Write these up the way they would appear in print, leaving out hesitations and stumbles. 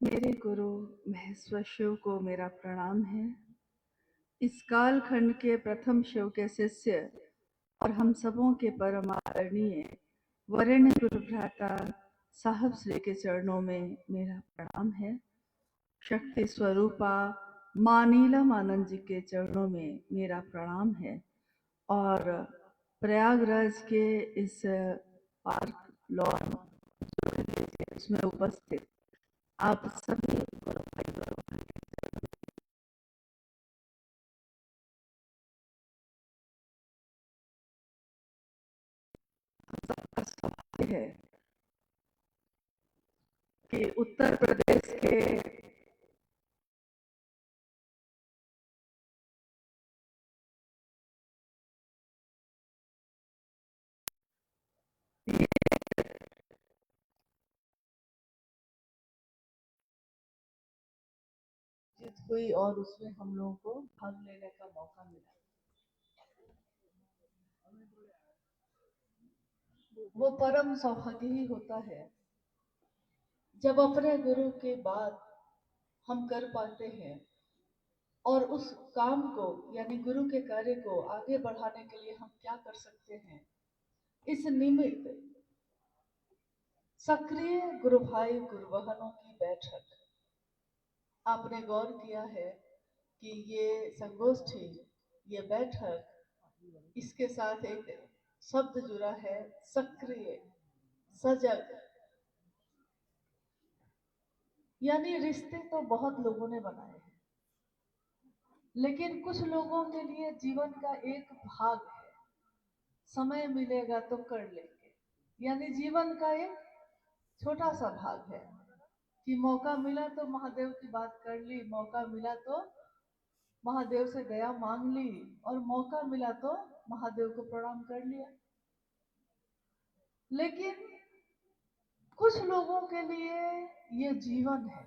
मेरे गुरु महेश्वर शिव को मेरा प्रणाम है। इस कालखंड के प्रथम शिव के शिष्य और हम सबों के परम आदरणीय वरेण्य गुरु भ्राता साहब श्री के चरणों में मेरा प्रणाम है। शक्ति स्वरूपा माँ नीलम आनंद जी के चरणों में मेरा प्रणाम है। और प्रयागराज के इस पार्क लॉन उसमें उपस्थित आप सभी का सौभाग्य है कि उत्तर प्रदेश के जीत हुई और उसमें हम लोगों को भाग लेने का मौका मिला। वो परम सौभाग्य ही होता है जब अपने गुरु के बाद हम कर पाते हैं और उस काम को यानी गुरु के कार्य को आगे बढ़ाने के लिए हम क्या कर सकते हैं, इस निमित्त सक्रिय गुरु भाई गुरु बहनों की बैठक। आपने गौर किया है कि ये संगोष्ठी, ये बैठक, इसके साथ एक शब्द जुड़ा है, सक्रिय, सजग। यानी रिश्ते तो बहुत लोगों ने बनाए हैं, लेकिन कुछ लोगों के लिए जीवन का एक भाग है, समय मिलेगा तो कर लेंगे। यानी जीवन का एक छोटा सा भाग है कि मौका मिला तो महादेव की बात कर ली, मौका मिला तो महादेव से दया मांग ली, और मौका मिला तो महादेव को प्रणाम कर लिया। लेकिन कुछ लोगों के लिए ये जीवन है,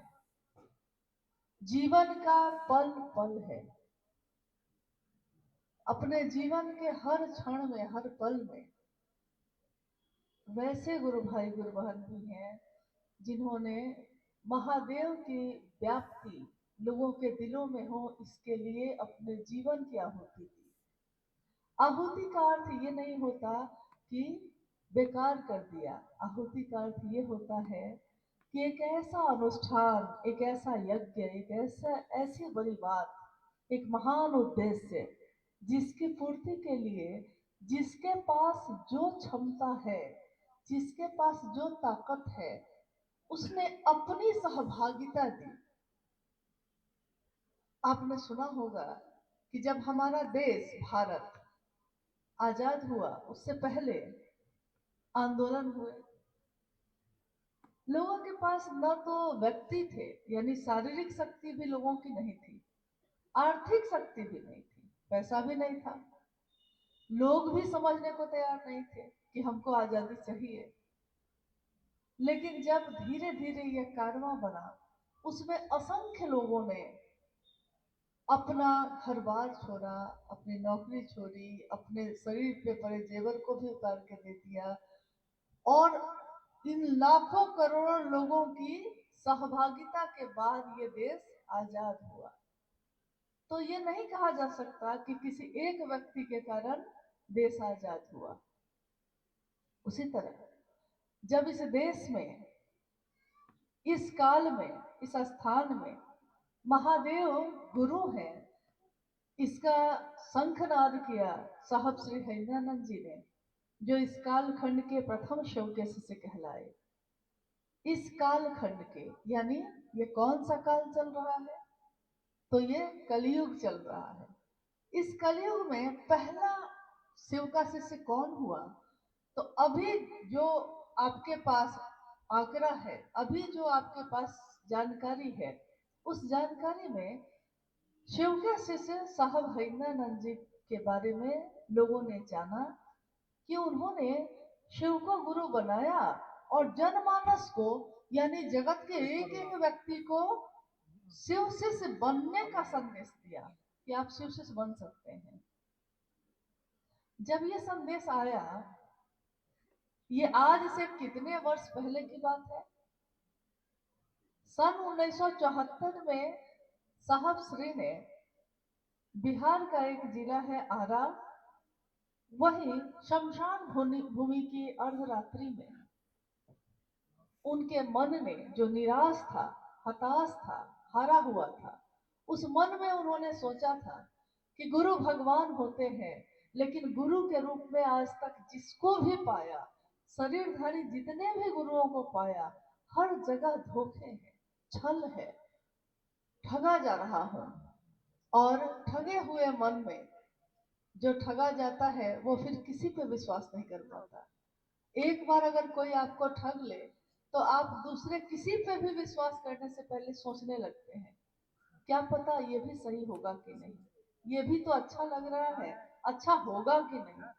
जीवन का पल पल है। अपने जीवन के हर क्षण में, हर पल में वैसे गुरु भाई गुरु बहन भी हैं जिन्होंने महादेव की व्याप्ति लोगों के दिलों में हो, इसके लिए अपने जीवन की आहुति दी। आहुति का अर्थ ये नहीं होता कि बेकार कर दिया। आहुति का अर्थ ये होता है कि एक ऐसा अनुष्ठान, एक ऐसा यज्ञ, एक ऐसी बड़ी बात, एक महान उद्देश्य जिसकी पूर्ति के लिए जिसके पास जो क्षमता है, जिसके पास जो ताकत है, उसने अपनी सहभागिता दी। आपने सुना होगा कि जब हमारा देश भारत आजाद हुआ, उससे पहले आंदोलन हुए। लोगों के पास न तो व्यक्ति थे, यानी शारीरिक शक्ति भी लोगों की नहीं थी, आर्थिक शक्ति भी नहीं थी, पैसा भी नहीं था, लोग भी समझने को तैयार नहीं थे कि हमको आजादी चाहिए। लेकिन जब धीरे धीरे यह कारवां बना, उसमें असंख्य लोगों ने अपना घर बार छोड़ा, अपनी नौकरी छोड़ी, अपने शरीर पे पड़े जेवर को भी उतार के दे दिया, और इन लाखों करोड़ों लोगों की सहभागिता के बाद ये देश आजाद हुआ। तो ये नहीं कहा जा सकता कि किसी एक व्यक्ति के कारण देश आजाद हुआ। उसी तरह जब इस देश में, इस काल में, इस स्थान में महादेव गुरु हैं, इसका शंखनाद किया साहब श्री हरिनानंद जी ने, जो इस कालखंड के प्रथम शिव के शिष्य कहलाए। इस कालखंड के यानी ये कौन सा काल चल रहा है, तो ये कलयुग चल रहा है। इस कलयुग में पहला शिव का शिष्य कौन हुआ, तो अभी जो आपके पास आंकड़ा है, अभी जो आपके पास जानकारी है, उस जानकारी में शिव के शिष्य साहब हरिनानंद जी के बारे में लोगों ने जाना कि उन्होंने शिव को गुरु बनाया और जनमानस को, यानी जगत के एक एक व्यक्ति को शिव शिष्य बनने का संदेश दिया कि आप शिव शिष्य बन सकते हैं। जब ये संदेश आया, ये आज से कितने वर्ष पहले की बात है, सन 1974 में साहब श्री ने, बिहार का एक जिला है आरा, वही शमशान भूमि की अर्धरात्रि में उनके मन ने जो निराश था, हताश था, हारा हुआ था, उस मन में उन्होंने सोचा था कि गुरु भगवान होते हैं, लेकिन गुरु के रूप में आज तक जिसको भी पाया, शरीरधारी जितने भी गुरुओं को पाया, हर जगह धोखे हैं, छल है, ठगा जा रहा हूं। और ठगे हुए मन में जो ठगा जाता है वो फिर किसी पे विश्वास नहीं कर पाता। एक बार अगर कोई आपको ठग ले तो आप दूसरे किसी पे भी विश्वास करने से पहले सोचने लगते हैं, क्या पता ये भी सही होगा कि नहीं, ये भी तो अच्छा लग रहा है, अच्छा होगा कि नहीं।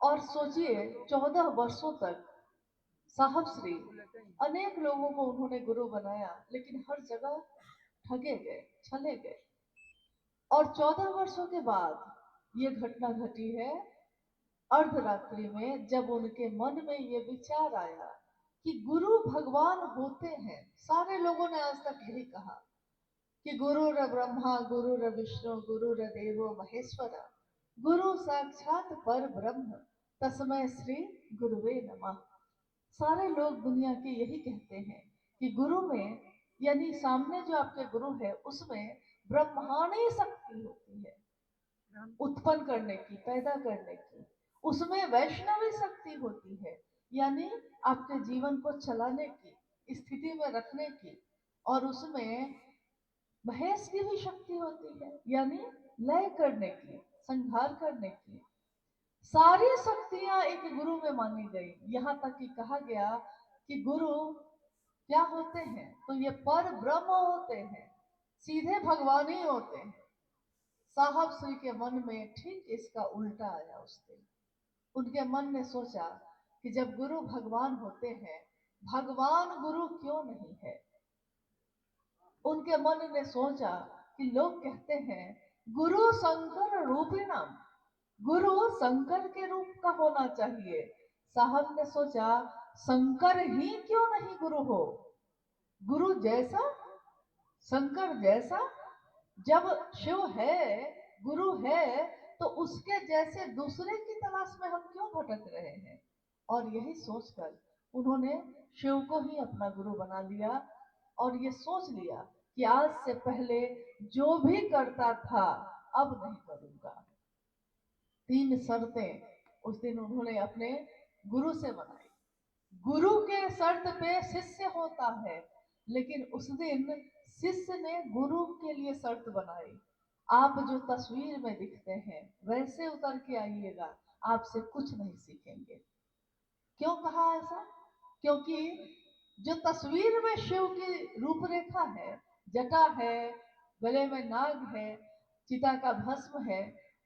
और सोचिए 14 वर्षों तक साहब श्री अनेक लोगों को उन्होंने गुरु बनाया, लेकिन हर जगह ठगे गए, छले गए। और 14 वर्षों के बाद ये घटना घटी है अर्धरात्रि में, जब उनके मन में ये विचार आया कि गुरु भगवान होते हैं। सारे लोगों ने आज तक यही कहा कि गुरु र ब्रह्मा गुरु र विष्णु गुरु र देवो महेश्वर, गुरु साक्षात पर ब्रह्म तस्मै श्री गुरुवे नमः। सारे लोग दुनिया के यही कहते हैं कि गुरु में, यानी सामने जो आपके गुरु है, उसमें ब्रह्मांडी शक्ति होती है उत्पन्न करने की, पैदा करने की। उसमें वैष्णवी शक्ति होती है, यानी आपके जीवन को चलाने की, स्थिति में रखने की। और उसमें महेश की भी शक्ति होती है, यानी लय करने की, संहार करने की। सारी शक्तियां एक गुरु में मानी गई। यहां तक कि कहा गया कि गुरु क्या होते हैं, तो ये पर ब्रह्म होते हैं, सीधे भगवान ही होते हैं। साहब श्री के मन में ठीक इसका उल्टा आया उस दिन। उनके मन ने सोचा कि जब गुरु भगवान होते हैं, भगवान गुरु क्यों नहीं है। उनके मन ने सोचा कि लोग कहते हैं गुरु शंकर रूपिणम, गुरु शंकर के रूप का होना चाहिए। साहब ने सोचा शंकर ही क्यों नहीं गुरु हो, गुरु जैसा, शंकर जैसा। जब शिव है, गुरु है, तो उसके जैसे दूसरे की तलाश में हम क्यों भटक रहे हैं। और यही सोचकर उन्होंने शिव को ही अपना गुरु बना लिया और ये सोच लिया कि आज से पहले जो भी करता था अब नहीं करूंगा। 3 शर्तें उस दिन उन्होंने अपने गुरु से बनाई। गुरु के शर्त पे शिष्य होता है, लेकिन उस दिन शिष्य ने गुरु के लिए शर्त बनाई, आप जो तस्वीर में दिखते हैं वैसे उतर के आइएगा, आपसे कुछ नहीं सीखेंगे। क्यों कहा ऐसा? क्योंकि जो तस्वीर में शिव की रूपरेखा है, जटा है, गले में नाग है, चिता का भस्म है,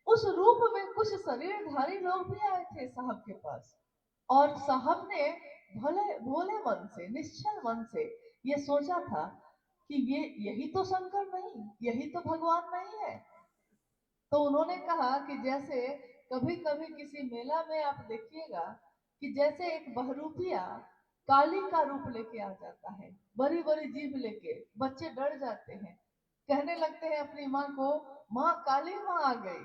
उस रूप में कुछ शरीरधारी लोग भी आए थे साहब के पास। और साहब ने भले भोले मन से, निश्चल मन से ये सोचा था कि ये यही तो शंकर नहीं, यही तो भगवान नहीं है। तो उन्होंने कहा कि जैसे कभी कभी किसी मेला में आप देखिएगा कि जैसे एक बहरूपिया काली का रूप लेके आ जाता है, बड़ी बड़ी जीभ लेके, बच्चे डर जाते हैं, कहने लगते हैं अपनी माँ को, माँ काली माँ आ गई।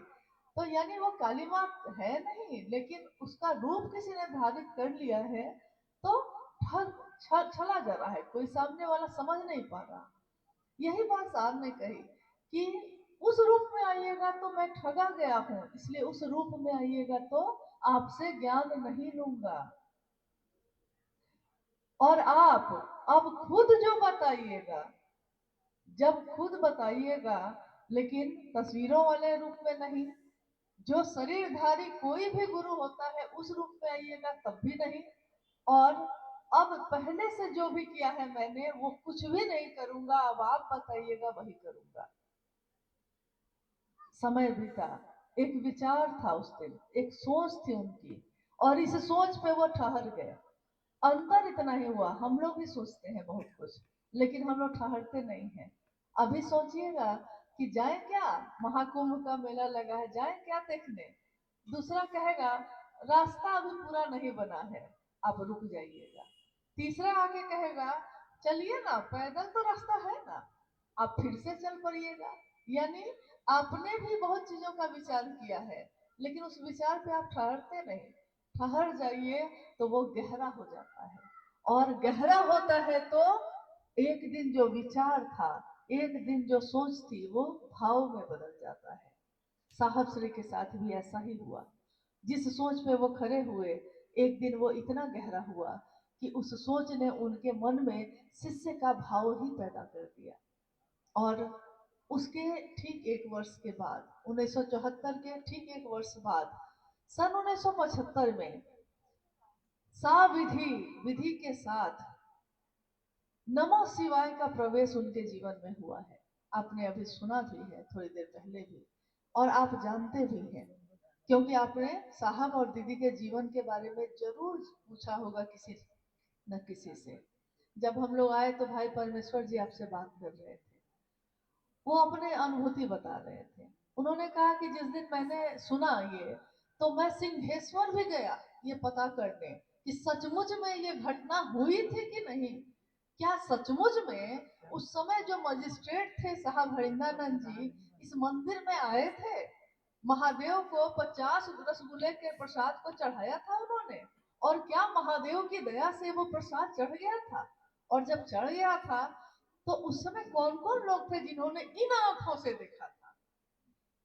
तो यानी वो काली माँ है नहीं, लेकिन उसका रूप किसी ने धारित कर लिया है, तो छला जा रहा है, कोई सामने वाला समझ नहीं पा रहा। यही बात साहब ने कही कि उस रूप में आइएगा तो मैं ठगा गया हूं, इसलिए उस रूप में आइएगा तो आपसे ज्ञान नहीं लूंगा। और आप अब खुद जो बताइएगा, जब खुद बताइएगा, लेकिन तस्वीरों वाले रूप में नहीं, जो शरीरधारी कोई भी गुरु होता है उस रूप में आइएगा तब भी नहीं। और अब पहले से जो भी किया है मैंने वो कुछ भी नहीं करूंगा, अब आप बताइएगा वही करूंगा। समय बीता, एक विचार था उस दिन, एक सोच थी उनकी, और इस सोच पे वो ठहर गए। अंतर इतना ही हुआ, हम लोग भी सोचते हैं बहुत कुछ, लेकिन हम लोग ठहरते नहीं हैं। अभी सोचिएगा कि जाए क्या, महाकुंभ का मेला लगा है, जाए क्या देखने। दूसरा कहेगा रास्ता अभी पूरा नहीं बना है, आप रुक जाइएगा। तीसरा आगे कहेगा चलिए ना, पैदल तो रास्ता है ना, आप फिर से चल पड़िएगा। यानी आपने भी बहुत चीजों का विचार किया है, लेकिन उस विचार पे आप ठहरते नहीं। ठहर जाइए तो वो गहरा हो जाता है, और गहरा होता है तो एक दिन जो विचार था, एक दिन जो सोच थी, वो भाव में बदल जाता है। साहब श्री के साथ भी ऐसा ही हुआ। जिस सोच पे वो खड़े हुए, एक दिन वो इतना गहरा हुआ कि उस सोच ने उनके मन में शिष्य का भाव ही पैदा कर दिया। और उसके ठीक एक वर्ष के बाद, 1974 के ठीक एक वर्ष बाद, सन 1975 में साविधि विधि के साथ नमो शिवाय का प्रवेश उनके जीवन में हुआ है। आपने अभी सुना भी है थोड़ी देर पहले भी, और आप जानते भी हैं, क्योंकि आपने साहब और दीदी के जीवन के बारे में जरूर पूछा होगा किसी न किसी से। जब हम लोग आए तो भाई परमेश्वर जी आपसे बात कर रहे थे, वो अपने अनुभूति बता रहे थे। उन्होंने कहा कि जिस दिन मैंने सुना ये, तो मैं सिंहेश्वर भी गया ये पता करने कि सचमुच में ये घटना हुई थी कि नहीं। क्या सचमुच में उस समय जो मजिस्ट्रेट थे साहब हरिंदानंद जी इस मंदिर में आए थे? महादेव को 50 रसगुल्ले के प्रसाद को चढ़ाया था उन्होंने, और क्या महादेव की दया से वो प्रसाद चढ़ गया था? और जब चढ़ गया था तो उस समय कौन कौन लोग थे जिन्होंने इन आंखों से देखा था?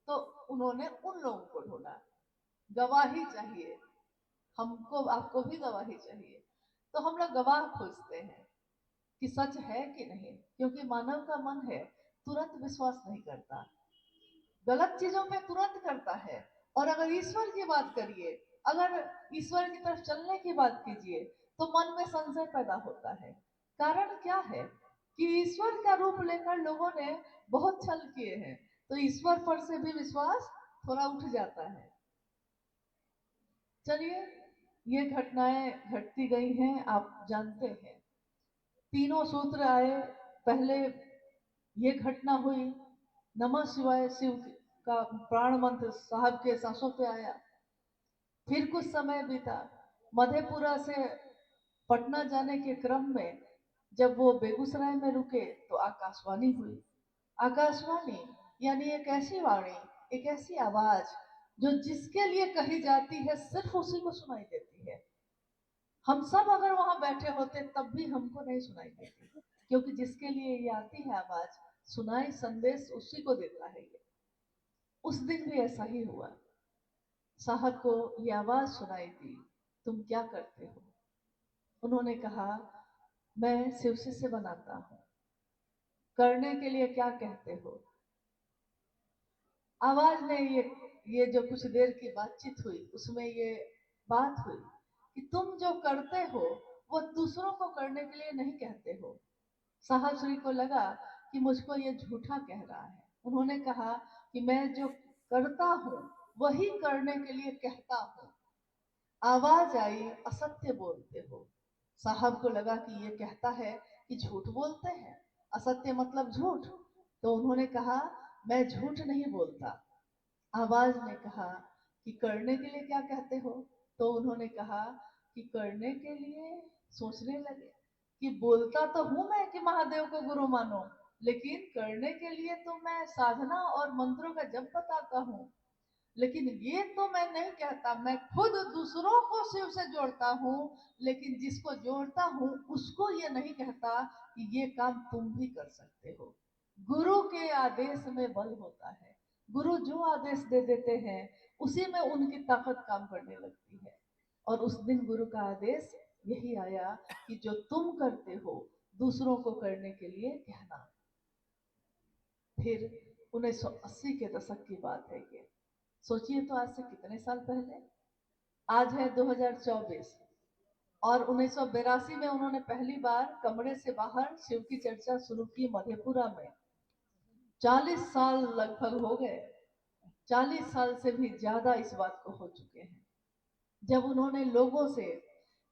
तो उन्होंने उन लोगों को ढूंढा। गवाही चाहिए, हमको आपको भी गवाही चाहिए। तो हम लोग गवाह खोजते हैं कि सच है कि नहीं, क्योंकि मानव का मन है तुरंत विश्वास नहीं करता, गलत चीजों पे तुरंत करता है। और अगर ईश्वर की बात करिए, अगर ईश्वर की तरफ चलने की बात कीजिए, तो मन में संशय पैदा होता है। कारण क्या है कि ईश्वर का रूप लेकर लोगों ने बहुत छल किए हैं, तो ईश्वर पर से भी विश्वास थोड़ा उठ जाता है। चलिए, ये घटनाएं घटती गई हैं, आप जानते हैं। तीनों सूत्र आए, पहले ये घटना हुई, नमः शिवाय शिव का प्राण मंत्र साहब के सांसों पे आया। फिर कुछ समय बीता, मधेपुरा से पटना जाने के क्रम में जब वो बेगूसराय में रुके तो आकाशवाणी हुई। आकाशवाणी यानी एक ऐसी वाणी, एक ऐसी आवाज जो जिसके लिए कही जाती है सिर्फ उसी को सुनाई देती है। हम सब अगर वहां बैठे होते तब भी हमको नहीं सुनाई देती, क्योंकि जिसके लिए ये आती है आवाज, सुनाई संदेश उसी को देता है ये। उस दिन भी ऐसा ही हुआ। साहब को ये आवाज सुनाई दी, तुम क्या करते हो? उन्होंने कहा, मैं शिवसी से बनाता हूँ। करने के लिए क्या कहते हो? आवाज ने ये जो कुछ देर की बातचीत हुई उसमें ये बात हुई कि तुम जो करते हो वो दूसरों को करने के लिए नहीं कहते हो। साहब श्री को लगा कि मुझको ये झूठा कह रहा है। उन्होंने कहा कि मैं जो करता हूँ वही करने के लिए कहता हूँ। आवाज आई, असत्य बोलते हो। साहब को लगा कि ये कहता है कि झूठ बोलते हैं, असत्य मतलब झूठ। तो उन्होंने कहा, मैं झूठ नहीं बोलता। आवाज ने कहा कि करने के लिए क्या कहते हो? तो उन्होंने कहा कि करने के लिए, सोचने लगे कि बोलता तो हूं मैं कि महादेव को गुरु मानो, लेकिन करने के लिए तो मैं साधना और मंत्रों का जप बताता हूँ। लेकिन ये तो मैं नहीं कहता, मैं खुद दूसरों को शिव से जोड़ता हूँ, लेकिन जिसको जोड़ता हूँ उसको ये नहीं कहता कि ये काम तुम भी कर सकते हो। गुरु के आदेश में बल होता है। गुरु जो आदेश दे देते हैं उसी में उनकी ताकत काम करने लगती है। और उस दिन गुरु का आदेश यही आया कि जो तुम करते हो दूसरों को करने के लिए कहना। फिर 1980 के दशक की बात है ये। सोचिए तो आज से कितने साल पहले। आज है 2024, और 1982 में उन्होंने पहली बार कमरे से बाहर शिव की चर्चा शुरू की मधेपुरा में। 40 साल लगभग हो गए, 40 साल से भी ज्यादा इस बात को हो चुके हैं। जब उन्होंने लोगों से,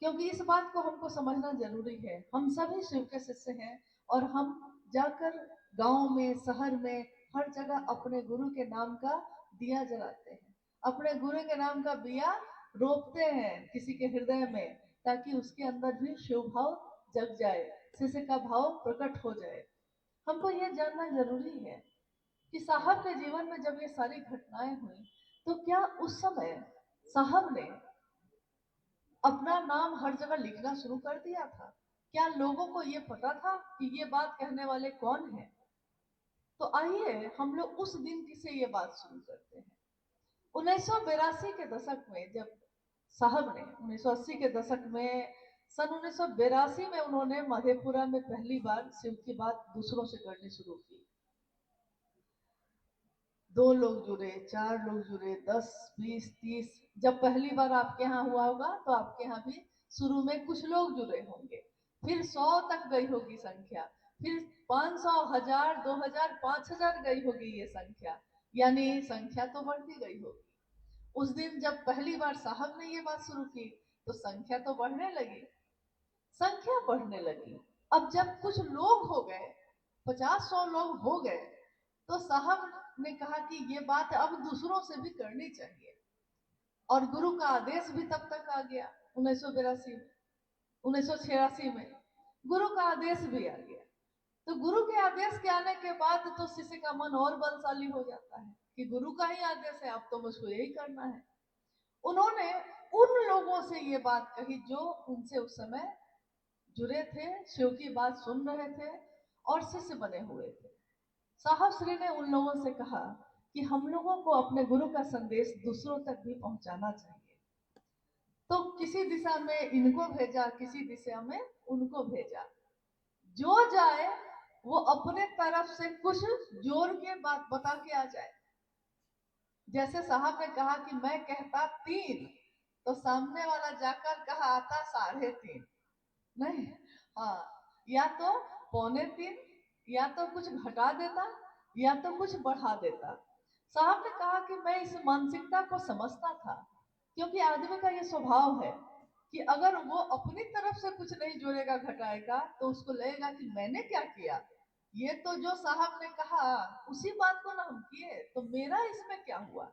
क्योंकि इस बात को हमको समझना जरूरी है, हम सभी शिव के शिष्य हैं, और हम जाकर गांव में, शहर में, हर जगह अपने गुरु के नाम का दिया जलाते हैं, अपने गुरु के नाम का बिया रोपते हैं किसी के हृदय में, ताकि उसके अंदर भी शिव भाव जग जाए। शिष्य का भाव प्रकट हो जाए। हमको यह जानना जरूरी है कि साहब के जीवन में जब ये सारी घटनाएं हुई तो क्या उस समय साहब ने अपना नाम हर जगह लिखना शुरू कर दिया था? क्या लोगों को ये पता था कि ये बात कहने वाले कौन है? तो आइए हम लोग उस दिन की से ये बात शुरू करते हैं। 1982 के दशक में जब साहब ने 1980 के दशक में सन 1982 में उन्होंने मधेपुरा में पहली बार शिव की बात दूसरों से करनी शुरू की। 2 लोग जुड़े, 4 लोग जुड़े, 10, 20, 30। जब पहली बार आपके यहाँ हुआ होगा तो आपके यहाँ भी शुरू में कुछ लोग जुड़े होंगे, फिर 100 तक गई होगी संख्या, फिर 500, 1000, 2000, 5000 गई होगी ये संख्या, यानी संख्या तो बढ़ती गई होगी। उस दिन जब पहली बार साहब ने ये बात शुरू की तो संख्या तो बढ़ने लगी, संख्या बढ़ने लगी। अब जब कुछ लोग हो गए, 50-100 लोग हो गए, तो साहब ने कहा कि ये बात अब दूसरों से भी करनी चाहिए, और गुरु का आदेश भी तब तक आ गया। 1982 में, 1986 में गुरु का आदेश भी आ गया। तो गुरु के आदेश के आने के बाद तो शिष्य का मन और बलशाली हो जाता है कि गुरु का ही आदेश है, अब तो मुझको यही करना है। उन्होंने उन लोगों से ये बात कही जो उनसे उस समय जुड़े थे, शिव की बात सुन रहे थे और शिष्य बने हुए थे। साहब श्री ने उन लोगों से कहा कि हम लोगों को अपने गुरु का संदेश दूसरों तक भी पहुंचाना चाहिए। तो किसी दिशा में इनको भेजा, किसी दिशा में उनको भेजा। जो जाए वो अपने तरफ से कुछ जोड़ के बात बता के आ जाए। जैसे साहब ने कहा कि मैं कहता 3, तो सामने वाला जाकर कहा आता 3.5। नहीं, हाँ, या तो 2.25, या तो कुछ घटा देता, या तो कुछ बढ़ा देता। साहब ने कहा कि मैं इस मानसिकता को समझता था, क्योंकि आदमी का ये स्वभाव है कि अगर वो अपनी तरफ से कुछ नहीं जोड़ेगा, घटाएगा, तो उसको लगेगा कि मैंने क्या किया, ये तो जो साहब ने कहा उसी बात को ना हम किए, तो मेरा इसमें क्या हुआ।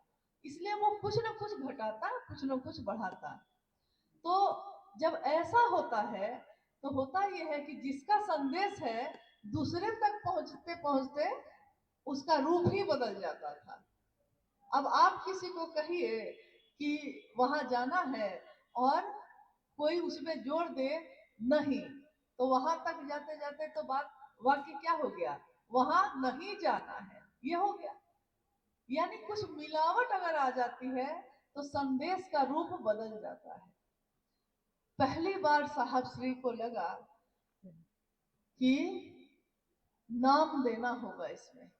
इसलिए वो कुछ न कुछ घटाता, कुछ न कुछ बढ़ाता। तो जब ऐसा होता है तो होता यह है कि जिसका संदेश है दूसरे तक पहुंचते पहुंचते उसका रूप ही बदल जाता था। अब आप किसी को कहिए कि वहां जाना है और कोई उसमें जोड़ दे नहीं, तो वहां तक जाते जाते तो बात वाक्य क्या हो गया, वहां नहीं जाना है, ये हो गया। यानी कुछ मिलावट अगर आ जाती है तो संदेश का रूप बदल जाता है। पहली बार साहब श्री को लगा कि नाम देना होगा इसमें,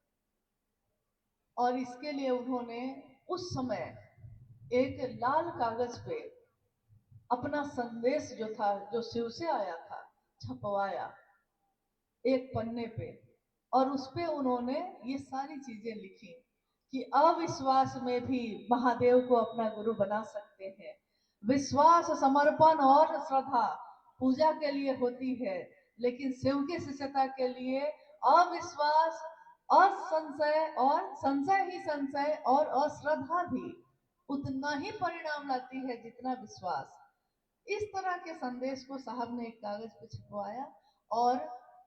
और इसके लिए उन्होंने उस समय एक लाल कागज पे अपना संदेश जो था, जो शिव से आया था, छपवाया एक पन्ने पे, और उस पे उन्होंने ये सारी चीजें लिखी कि अविश्वास में भी महादेव को अपना गुरु बना सकते हैं। विश्वास, समर्पण और श्रद्धा पूजा के लिए होती है, लेकिन शिव की शिष्यता के लिए अविश्वास, असंशय और संशय ही संशय और अश्रद्धा भी उतना ही परिणाम लाती है जितना विश्वास। इस तरह के संदेश को साहब ने एक कागज पे छपवाया और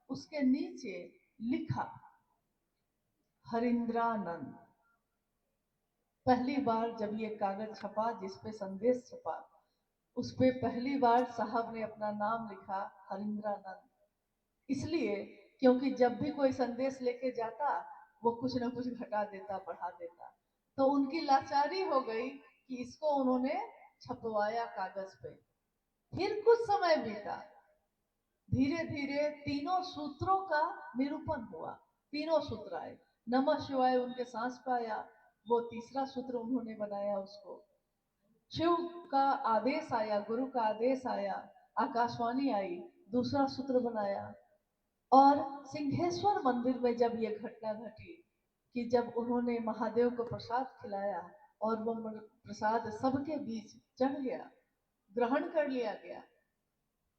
उसके नीचे लिखा हरिंद्रानंद। पहली बार जब ये कागज छपा जिसपे संदेश छपा, उस पे पहली बार साहब ने अपना नाम लिखा हरिंद्रानंद, इसलिए क्योंकि जब भी कोई संदेश लेके जाता वो कुछ ना कुछ घटा देता, बढ़ा देता। तो उनकी लाचारी हो गई कि इसको उन्होंने छपवाया कागज पे। फिर कुछ समय बीता, धीरे धीरे तीनों सूत्रों का निरूपण हुआ। तीनों सूत्र आए, नमः शिवाय उनके सांस पे आया, वो तीसरा सूत्र उन्होंने बनाया उसको। शिव का आदेश आया, गुरु का आदेश आया, आकाशवाणी आई, दूसरा सूत्र बनाया। और सिंहेश्वर मंदिर में जब ये घटना घटी कि जब उन्होंने महादेव को प्रसाद खिलाया और वो प्रसाद सबके बीच चढ़ गया, ग्रहण कर लिया गया,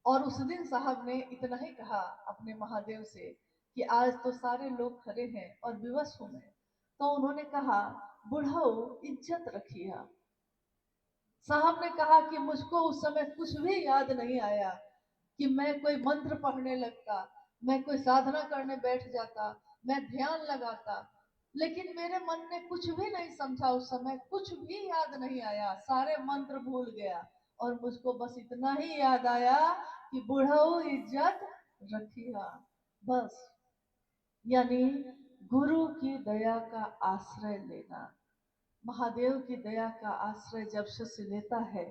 और उस दिन साहब ने इतना ही कहा अपने महादेव से कि आज तो सारे लोग खड़े हैं और विवश हूं मैं। तो उन्होंने कहा, बुढ़ाओ इज्जत रखिए। साहब ने कहा कि मुझको उस समय कुछ भी याद नहीं आया, कि मैं कोई मंत्र पढ़ने लगता, मैं कोई साधना करने बैठ जाता, मैं ध्यान लगाता, लेकिन मेरे मन ने कुछ भी नहीं समझा, उस समय कुछ भी याद नहीं आया, सारे मंत्र भूल गया और मुझको बस इतना ही याद आया कि बुढ़ऊ इज्जत रखिया, बस। यानी गुरु की दया का आश्रय लेना। महादेव की दया का आश्रय जब शिष्य लेता है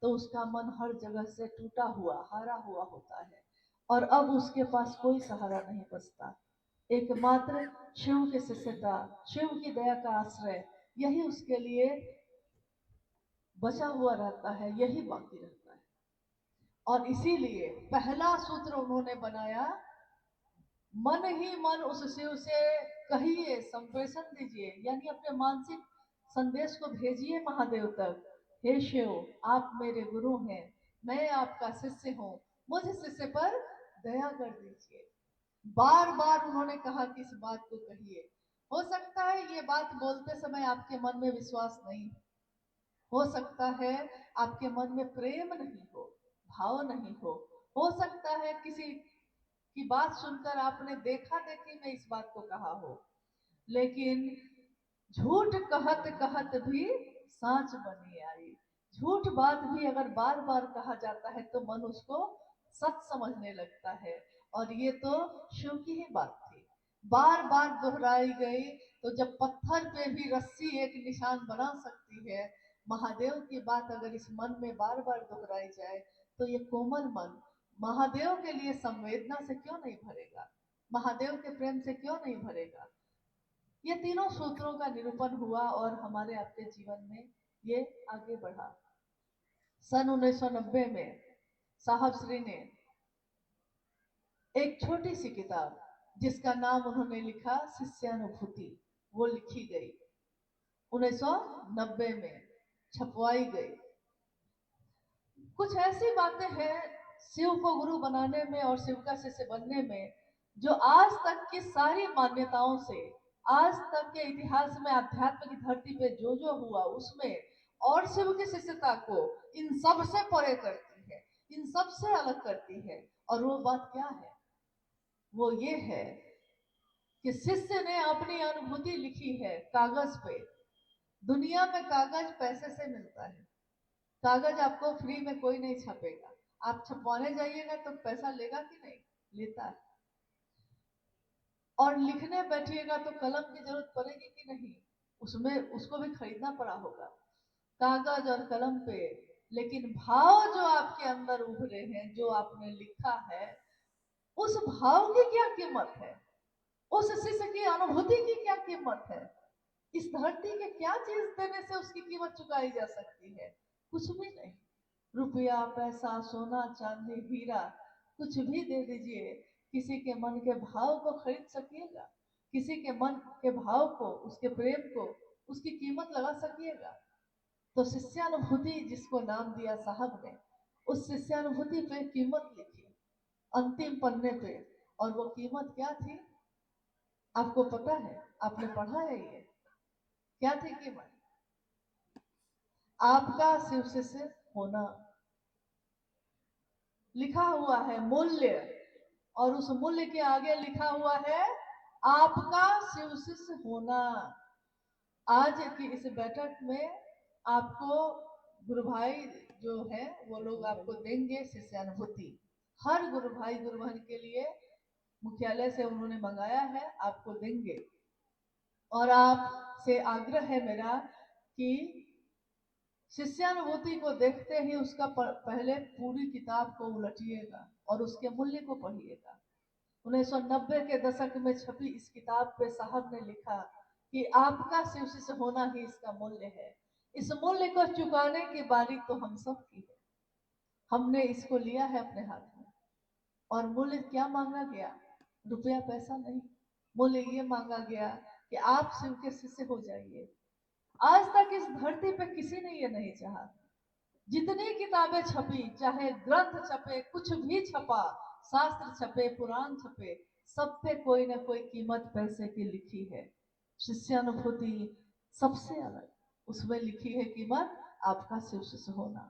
तो उसका मन हर जगह से टूटा हुआ, हारा हुआ होता है और अब उसके पास कोई सहारा नहीं बचता। एकमात्र शिव के शिष्यता, शिव की दया का आश्रय, यही उसके लिए बचा हुआ रहता है, यही बाकी रहता है। और इसीलिए पहला सूत्र उन्होंने बनाया, मन ही मन उस शिव से कहिए, संप्रेषण दीजिए, यानी अपने मानसिक संदेश को भेजिए महादेव तक। हे शिव, आप मेरे गुरु हैं, मैं आपका शिष्य हूँ, मुझ शिष्य पर दया कर दीजिए। बार बार उन्होंने कहा कि इस बात को कहिए। हो सकता है ये बात बोलते समय आपके मन में विश्वास नहीं हो सकता है आपके मन में प्रेम नहीं हो, भाव नहीं हो सकता है किसी की बात सुनकर आपने देखा देखी में इस बात को कहा हो, लेकिन झूठ कहत कहत भी सांच बनी आई। झूठ बात भी अगर बार बार कहा जाता है तो मन उसको सच समझने लगता है, और ये तो शिव की ही बात थी, बार बार दोहराई गई। तो जब पत्थर पे भी रस्सी एक निशान बना सकती है, महादेव की बात अगर इस मन में बार बार दोहराई जाए तो ये कोमल मन महादेव के लिए संवेदना से क्यों नहीं भरेगा, महादेव के प्रेम से क्यों नहीं भरेगा। ये तीनों सूत्रों का निरूपण हुआ और हमारे आपके जीवन में ये आगे बढ़ा। सन 1990 में साहब श्री ने एक छोटी सी किताब जिसका नाम उन्होंने लिखा शिष्यानुभूति, वो लिखी गई 1990 में, छपवाई गई। कुछ ऐसी बातें हैं शिव को गुरु बनाने में और शिव का शिष्य बनने में जो आज तक की सारी मान्यताओं से, आज तक के इतिहास में अध्यात्म की धरती पे जो जो हुआ उसमें और शिव की शिष्यता को इन सब से परे करती है, इन सब से अलग करती है। और वो बात क्या है? वो ये है कि शिष्य ने अपनी अनुभूति लिखी है कागज पे। दुनिया में कागज पैसे से मिलता है, कागज आपको फ्री में कोई नहीं छपेगा, आप छपवाने जाइएगा तो पैसा लेगा कि नहीं, लेता है। और लिखने बैठिएगा तो कलम की जरूरत पड़ेगी कि नहीं, उसमें उसको भी खरीदना पड़ा होगा, कागज और कलम पे। लेकिन भाव जो आपके अंदर उभरे हैं, जो आपने लिखा है, उस भाव की क्या कीमत है, उस शिष्य की अनुभूति की क्या कीमत है, इस धरती के क्या चीज देने से उसकी कीमत चुकाई जा सकती है? कुछ भी नहीं। रुपया, पैसा, सोना, चांदी, हीरा, कुछ भी दे दीजिए, किसी के मन के भाव को खरीद सकिएगा? किसी के मन के भाव को, उसके प्रेम को, उसकी कीमत लगा सकिएगा? तो शिष्यानुभूति जिसको नाम दिया साहब ने, उस शिष्यानुभूति पे कीमत लिखी अंतिम पन्ने पे, और वो कीमत क्या थी आपको पता है? आपने पढ़ा है ये? क्या थी कीमत? आपका शिव शिष्य होना लिखा हुआ है, मूल्य, और उस मूल्य के आगे लिखा हुआ है आपका शिव शिष्य होना। आज की इस बैठक में आपको गुरु भाई जो है वो लोग आपको देंगे शिष्यानुभूति। हर गुरु भाई गुरु बहन के लिए मुख्यालय से उन्होंने मंगाया है, आपको देंगे। और आपसे आग्रह है मेरा कि शिष्यानुभूति को देखते ही उसका पहले पूरी किताब को उलटिएगा और उसके मूल्य को पढ़िएगा। 1990 के दशक में छपी इस किताब पे साहब ने लिखा कि आपका शिव शिष्य होना ही इसका मूल्य है। इस मूल्य को चुकाने की बारी तो हम सब की है, हमने इसको लिया है अपने हाथ में। और मूल्य क्या मांगा गया? रुपया पैसा नहीं, मूल्य ये मांगा गया कि आप शिव के शिष्य हो जाइए। आज तक इस धरती पे किसी ने ये नहीं चाहा। जितनी किताबें छपी, चाहे ग्रंथ छपे, कुछ भी छपा, शास्त्र छपे, पुराण छपे, सब पे कोई ना कोई कीमत पैसे की लिखी है। शिष्यानुभूति सबसे अलग, उसमें लिखी है कीमत आपका शिव शिष्य होना।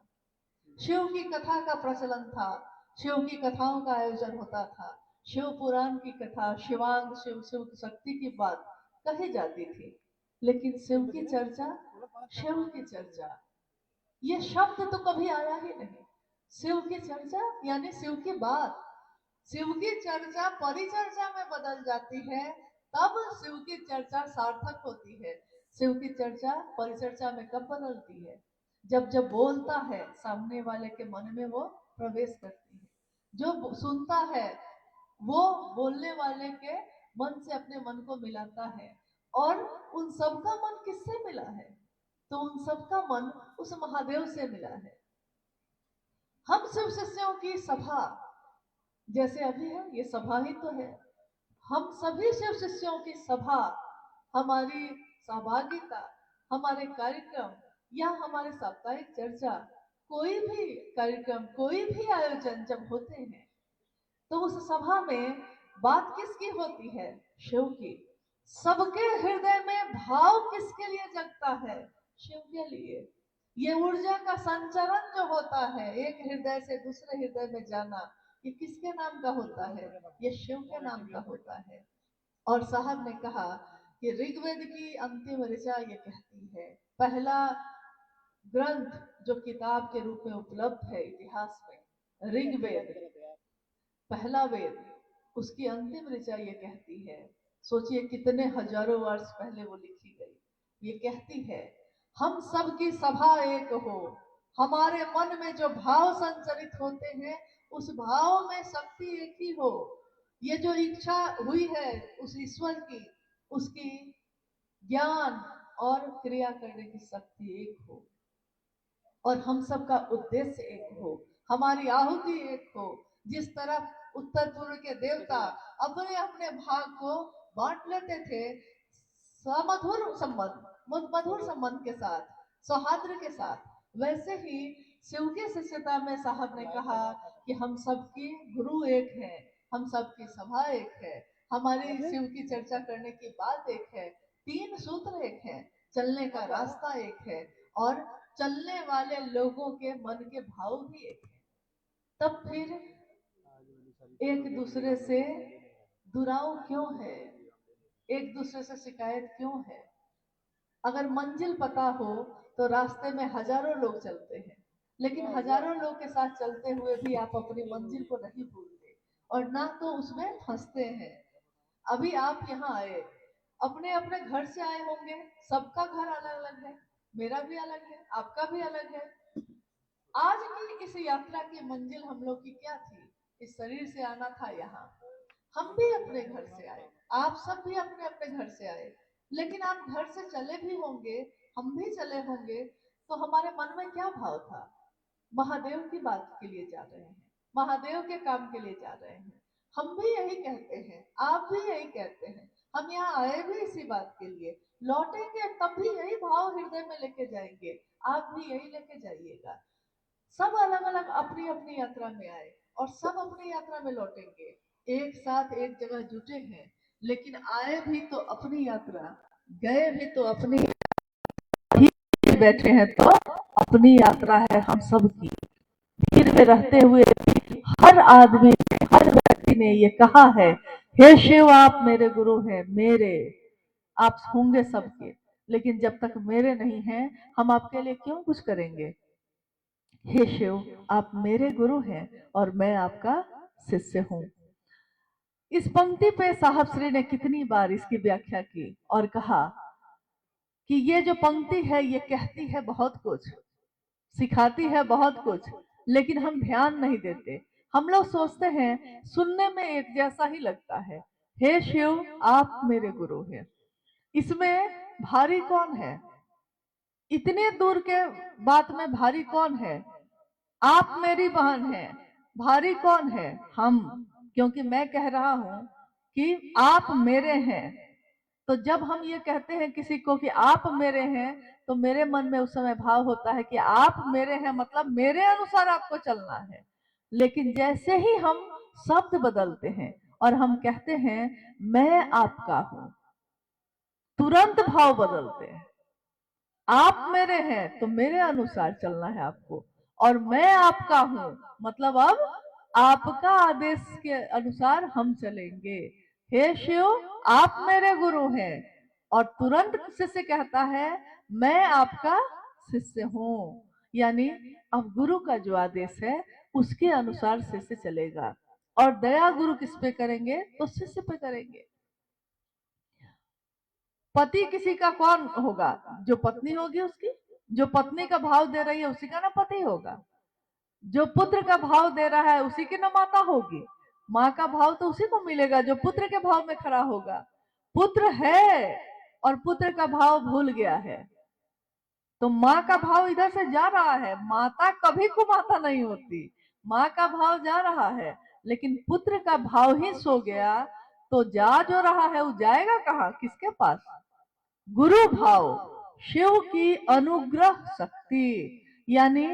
शिव की कथा का प्रचलन था, शिव की कथाओं का आयोजन होता था, शिव पुराण की कथा, शिवांग, शिव शिव शक्ति की बात कही जाती थी। लेकिन शिव की चर्चा, शिव की चर्चा, ये शब्द तो कभी आया ही नहीं। शिव की चर्चा यानी शिव की बात, शिव की चर्चा परिचर्चा में बदल जाती है, तब शिव की चर्चा सार्थक होती है। शिव की चर्चा परिचर्चा में कब बदलती है? जब जब बोलता है सामने वाले के मन में वो प्रवेश करती है, जो सुनता है वो बोलने वाले के मन से अपने मन को मिलाता है। और उन सबका मन किससे मिला है? तो उन सबका मन उस महादेव से मिला है। हम शिव शिष्यों की सभा जैसे अभी है, ये सभा ही तो है। हम सभी शिव शिष्यों की सभा, हमारी सहभागिता, हमारे कार्यक्रम या हमारे साप्ताहिक चर्चा, कोई भी कार्यक्रम, कोई भी आयोजन जब होते हैं तो उस सभा में बात किसकी होती है? शिव की। सबके हृदय में भाव किसके लिए जगता है? शिव के लिए। ये ऊर्जा का संचरण जो होता है, एक हृदय से दूसरे हृदय में जाना, ये किसके नाम का होता है? ये शिव के नाम का होता है। और साहब ने कहा कि ऋग्वेद की अंतिम ऋचा ये कहती है, पहला ग्रंथ जो किताब के रूप में उपलब्ध है इतिहास में, ऋग्वेद, पहला वेद, उसकी अंतिम ऋचा ये कहती है, सोचिए कितने हजारों वर्ष पहले वो लिखी गई। ये कहती है, हम सब की सभा एक हो, हमारे मन में जो भाव संचरित होते हैं उस भाव में शक्ति एक ही हो। ये जो इच्छा हुई है उस ईश्वर की, उसकी ज्ञान और क्रिया करने की शक्ति एक हो, और हम सबका उद्देश्य एक हो, हमारी आहुति एक हो। जिस तरफ उत्तर पूर्व के देवता अपने अपने भाग को बांट लेते थे समधुर संबंध, मधुर संबंध के साथ, सौहार्द के साथ, वैसे ही शिव की शिष्यता में साहब ने कहा कि हम सबकी गुरु एक है, हम सबकी सभा एक है, हमारी शिव की चर्चा करने की बात एक है, तीन सूत्र एक है, चलने का रास्ता एक है, और चलने वाले लोगों के मन के भाव भी एक है। तब फिर एक दूसरे से दुराव क्यों है? एक दूसरे से शिकायत क्यों है? अगर मंजिल पता हो तो रास्ते में हजारों लोग चलते हैं, लेकिन हजारों लोग के साथ चलते हुए भी आप अपनी मंजिल को नहीं भूलते और ना तो उसमें फंसते हैं। अभी आप यहाँ आए, अपने अपने घर से आए होंगे, सबका घर अलग अलग है, मेरा भी अलग है, आपका भी अलग है। आज की इस यात्रा की मंजिल हम लोग की क्या थी? इस शरीर से आना था यहाँ। हम भी अपने घर से आए, आप सब भी अपने अपने घर से आए, लेकिन आप घर से चले भी होंगे, हम भी चले होंगे, तो हमारे मन में क्या भाव था? महादेव की बात के लिए जा रहे हैं, महादेव के काम के लिए जा रहे हैं। हम भी यही कहते हैं, आप भी यही कहते हैं, हम यहाँ आए भी इसी बात के लिए, लौटेंगे तब भी यही भाव हृदय में लेके जाएंगे, आप भी यही लेके जाइएगा। सब अलग अलग अपनी अपनी यात्रा में आए और सब अपनी यात्रा में लौटेंगे, एक साथ एक जगह जुटे हैं, लेकिन आए भी तो अपनी यात्रा, गए भी तो अपनी ही, बैठे हैं तो अपनी यात्रा है हम सब की। भीड़ में रहते हुए हर आदमी ने, हर व्यक्ति ने ये कहा है, हे शिव आप मेरे गुरु हैं, मेरे, आप होंगे सबके, लेकिन जब तक मेरे नहीं हैं हम आपके लिए क्यों कुछ करेंगे? हे शिव आप मेरे गुरु हैं और मैं आपका शिष्य हूँ। इस पंक्ति पे साहब श्री ने कितनी बार इसकी व्याख्या की और कहा कि ये जो पंक्ति है ये कहती है बहुत कुछ, सिखाती है बहुत कुछ, लेकिन हम ध्यान नहीं देते। हम लोग सोचते हैं सुनने में एक जैसा ही लगता है, हे शिव आप मेरे गुरु हैं, इसमें भारी कौन है? इतने दूर के बात में भारी कौन है? आप मेरी बहन हैं, भारी कौन है? हम, क्योंकि मैं कह रहा हूं कि आप मेरे हैं। तो जब हम ये कहते हैं किसी को कि आप मेरे हैं, तो मेरे मन में उस समय भाव होता है कि आप मेरे हैं मतलब मेरे अनुसार आपको चलना है। लेकिन जैसे ही हम शब्द बदलते हैं और हम कहते हैं मैं आपका हूं, तुरंत भाव बदलते हैं। आप मेरे हैं तो मेरे अनुसार चलना है आपको, और मैं आपका हूं मतलब अब आपका आदेश के अनुसार हम चलेंगे। हे शिव, आप मेरे गुरु हैं। और तुरंत शिष्य कहता है, मैं आपका शिष्य हूँ। यानी अब गुरु का जो आदेश है उसके अनुसार शिष्य चलेगा। और दया गुरु किस पे करेंगे? तो शिष्य पे करेंगे। पति किसी का कौन होगा? जो पत्नी होगी उसकी। जो पत्नी का भाव दे रही है उसी का ना पति होगा। जो पुत्र का भाव दे रहा है उसी की ना माता होगी। माँ का भाव तो उसी को मिलेगा जो पुत्र के भाव में खड़ा होगा। पुत्र है और पुत्र का भाव भूल गया है, तो माँ का भाव इधर से जा रहा है। माता कभी कुमाता नहीं होती, माँ का भाव जा रहा है, लेकिन पुत्र का भाव ही सो गया। तो जा जो रहा है वो जाएगा कहाँ? किसके पास? गुरु भाव, शिव की अनुग्रह शक्ति। यानी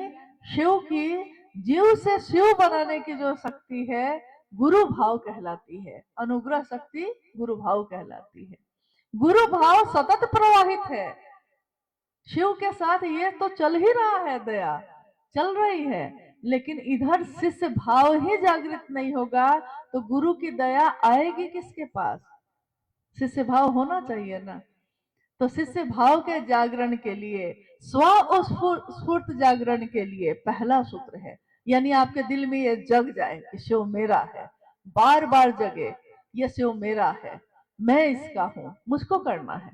शिव की, जीव से शिव बनाने की जो शक्ति है गुरु भाव कहलाती है। अनुग्रह शक्ति गुरु भाव कहलाती है। गुरु भाव सतत प्रवाहित है। शिव के साथ ये तो चल ही रहा है, दया चल रही है, लेकिन इधर शिष्य भाव ही जागृत नहीं होगा तो गुरु की दया आएगी किसके पास? शिष्य भाव होना चाहिए ना। तो शिष्य भाव के जागरण के लिए, स्व स्फूर्त जागरण के लिए पहला सूत्र है। यानी आपके दिल में ये जग जाए कि शिव मेरा है, बार बार जगे, ये शिव मेरा है, मैं इसका हूं, मुझको करना है।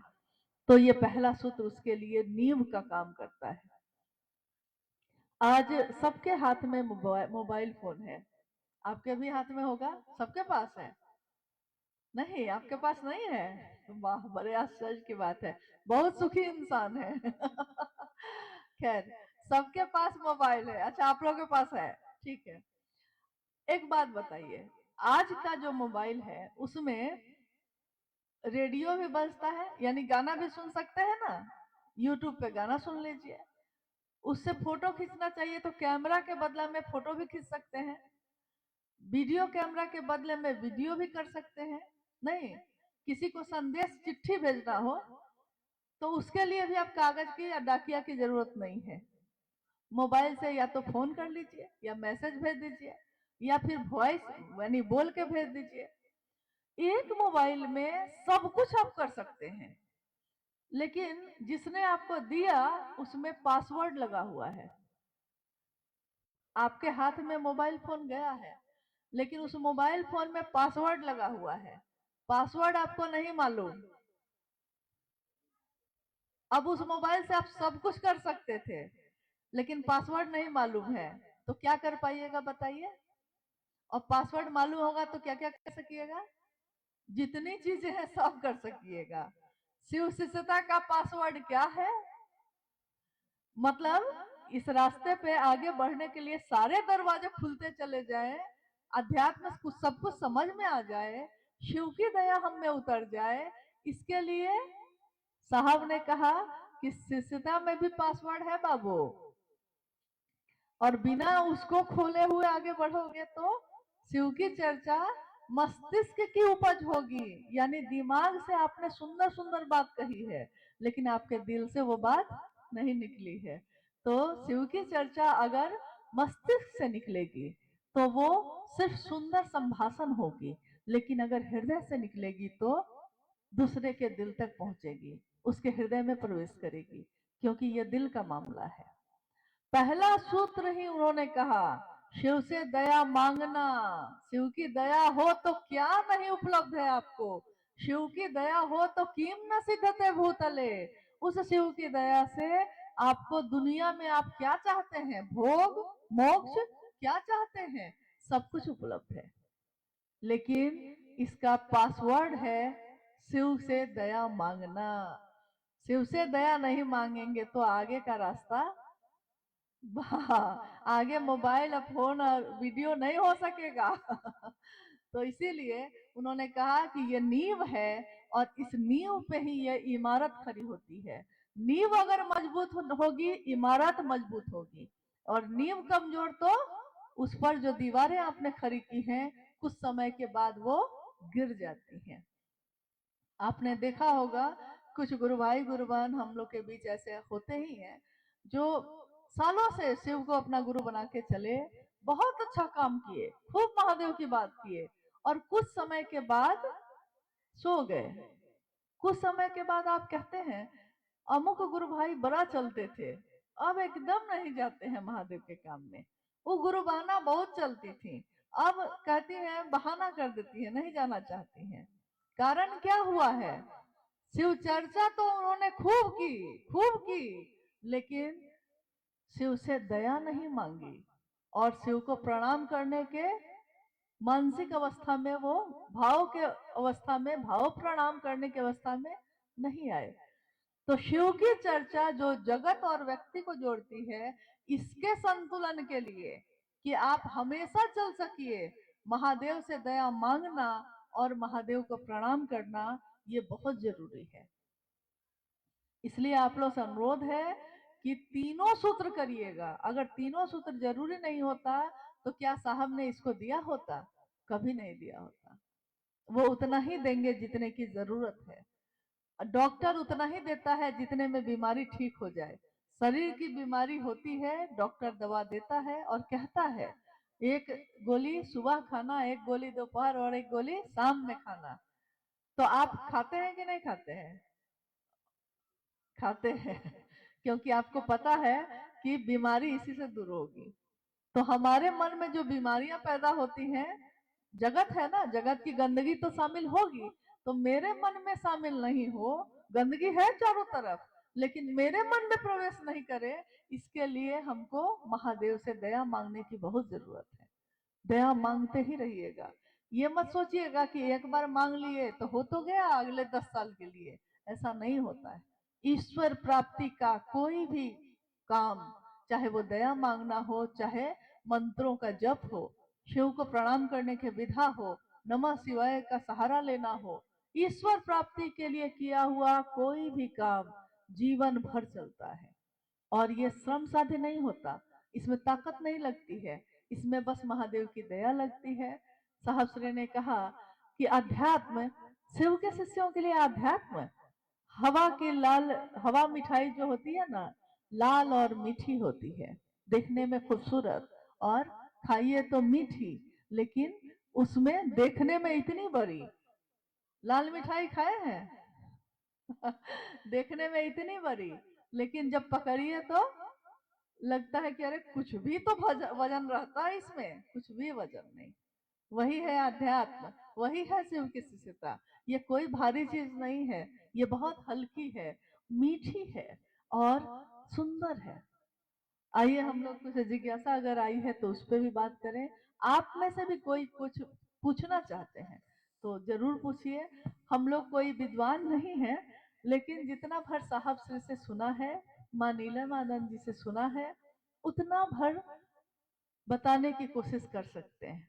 तो ये पहला सूत्र उसके लिए नींव का काम करता है। आज सबके हाथ में मोबाइल फोन है। आपके भी हाथ में होगा, सबके पास है। नहीं, आपके पास नहीं है? वाह, बड़े आश्चर्य की बात है, बहुत सुखी इंसान है। खैर, सबके पास मोबाइल है। अच्छा, आप लोगों के पास है, ठीक है। एक बात बताइए, आज का जो मोबाइल है उसमें रेडियो भी बजता है, यानी गाना भी सुन सकते हैं ना। यूट्यूब पे गाना सुन लीजिए। उससे फोटो खींचना चाहिए तो कैमरा के बदला में फोटो भी खींच सकते हैं। वीडियो कैमरा के बदले में वीडियो भी कर सकते हैं। नहीं, किसी को संदेश चिट्ठी भेजना हो तो उसके लिए भी आप कागज की या डाकिया की जरूरत नहीं है। मोबाइल से या तो फोन कर लीजिए या मैसेज भेज दीजिए या फिर वॉइस यानी बोल के भेज दीजिए। एक मोबाइल में सब कुछ आप कर सकते हैं, लेकिन जिसने आपको दिया उसमें पासवर्ड लगा हुआ है। आपके हाथ में मोबाइल फोन गया है, लेकिन उस मोबाइल फोन में पासवर्ड लगा हुआ है। पासवर्ड आपको नहीं मालूम। अब उस मोबाइल से आप सब कुछ कर सकते थे, लेकिन पासवर्ड नहीं मालूम है, तो क्या कर पाइएगा बताइए? और पासवर्ड मालूम होगा तो क्या क्या कर सकिएगा? जितनी चीजें हैं सब कर सकिएगा। शिव शिष्यता का पासवर्ड क्या है? मतलब इस रास्ते पे आगे बढ़ने के लिए सारे दरवाजे खुलते चले जाएं, अध्यात्म कुछ सब कुछ समझ में आ जाए, शिव की दया हम में उतर जाए, इसके लिए साहब ने कहा कि शिष्यता में भी पासवर्ड है बाबू। और बिना उसको खोले हुए आगे बढ़ोगे तो शिव की चर्चा मस्तिष्क की उपज होगी। यानी दिमाग से आपने सुंदर सुंदर बात कही है, लेकिन आपके दिल से वो बात नहीं निकली है। तो शिव की चर्चा अगर मस्तिष्क से निकलेगी तो वो सिर्फ सुंदर संभाषण होगी, लेकिन अगर हृदय से निकलेगी तो दूसरे के दिल तक पहुंचेगी, उसके हृदय में प्रवेश करेगी, क्योंकि यह दिल का मामला है। पहला सूत्र ही उन्होंने कहा, शिव से दया मांगना। शिव की दया हो तो क्या नहीं उपलब्ध है आपको। शिव की दया हो तो किम न सिद्धते भूतले। उस शिव की दया से आपको दुनिया में आप क्या चाहते हैं, भोग मोक्ष क्या चाहते हैं, सब कुछ उपलब्ध है। लेकिन इसका पासवर्ड है शिव से दया मांगना। शिव से दया नहीं मांगेंगे तो आगे का रास्ता, आगे मोबाइल और फोन और वीडियो नहीं हो सकेगा। तो इसीलिए उन्होंने कहा कि ये नींव है और इस नींव पे ही ये इमारत खड़ी होती है। नींव अगर मजबूत होगी, इमारत मजबूत होगी, और नींव कमजोर तो उस पर जो दीवारें आपने खड़ी की हैं कुछ समय के बाद वो गिर जाती हैं। आपने देखा होगा कुछ गुरु भाई गुरु बहन हम लोग के बीच ऐसे होते ही हैं जो सालों से शिव को अपना गुरु बना के चले, बहुत अच्छा काम किए, खूब महादेव की बात किए, और कुछ समय के बाद सो गए। कुछ समय के बाद आप कहते हैं अमुक गुरु भाई बड़ा चलते थे, अब एकदम नहीं जाते हैं महादेव के काम में। वो गुरु बहाना बहुत चलती थी, अब कहती हैं, बहाना कर देती है, नहीं जाना चाहती हैं। कारण क्या हुआ है? शिव चर्चा तो उन्होंने खूब की, लेकिन शिव से दया नहीं मांगी, और शिव को प्रणाम करने के मानसिक अवस्था में, वो भाव के अवस्था में, भाव प्रणाम करने की अवस्था में नहीं आए। तो शिव की चर्चा जो जगत और व्यक्ति को जोड़ती है, इसके संतुलन के लिए, कि आप हमेशा चल सकिए, महादेव से दया मांगना और महादेव को प्रणाम करना, ये बहुत जरूरी है। इसलिए आप लोग से अनुरोध है कि तीनों सूत्र करिएगा। अगर तीनों सूत्र जरूरी नहीं होता तो क्या साहब ने इसको दिया होता? कभी नहीं दिया होता। वो उतना ही देंगे जितने की जरूरत है। डॉक्टर उतना ही देता है जितने में बीमारी ठीक हो जाए। शरीर की बीमारी होती है, डॉक्टर दवा देता है और कहता है एक गोली सुबह खाना, एक गोली दोपहर और एक गोली शाम में खाना। तो आप खाते हैं कि नहीं खाते हैं? खाते हैं क्योंकि आपको पता है कि बीमारी इसी से दूर होगी। तो हमारे मन में जो बीमारियां पैदा होती हैं, जगत है ना, जगत की गंदगी तो शामिल होगी, तो मेरे मन में शामिल नहीं हो। गंदगी है चारों तरफ, लेकिन मेरे मन में प्रवेश नहीं करे, इसके लिए हमको महादेव से दया मांगने की बहुत जरूरत है। दया मांगते ही रहिएगा। ये मत सोचिएगा कि एक बार मांग लिए तो हो तो गया अगले 10 साल के लिए, ऐसा नहीं होता है। ईश्वर प्राप्ति का कोई भी काम, चाहे वो दया मांगना हो, चाहे मंत्रों का जप हो, शिव को प्रणाम करने के विधा हो, नमः शिवाय का सहारा लेना हो, ईश्वर प्राप्ति के लिए किया हुआ कोई भी काम जीवन भर चलता है। और ये श्रम साध्य नहीं होता, इसमें ताकत नहीं लगती है, इसमें बस महादेव की दया लगती है। साहब श्री ने कहा कि अध्यात्म, शिव के शिष्यों के लिए अध्यात्म हवा की लाल, हवा मिठाई जो होती है ना, लाल और मीठी होती है, देखने में खूबसूरत, और खाइए तो मीठी, लेकिन उसमें देखने में इतनी बड़ी। लाल मिठाई खाए हैं देखने में इतनी बड़ी, लेकिन जब पकड़िए तो लगता है कि अरे कुछ भी तो वजन रहता है इसमें, कुछ भी वजन नहीं। वही है अध्यात्म, वही है शिव की शिष्यता। ये कोई भारी चीज नहीं है, ये बहुत हल्की है, मीठी है और सुंदर है। आइए हम लोग कुछ जिज्ञासा अगर आई है तो उस पर भी बात करें। आप में से भी कोई कुछ पूछना चाहते हैं तो जरूर पूछिए। हम लोग कोई विद्वान नहीं है, लेकिन जितना भर साहब श्री से सुना है, माँ नीलमानंद जी से सुना है, उतना भर बताने की कोशिश कर सकते हैं।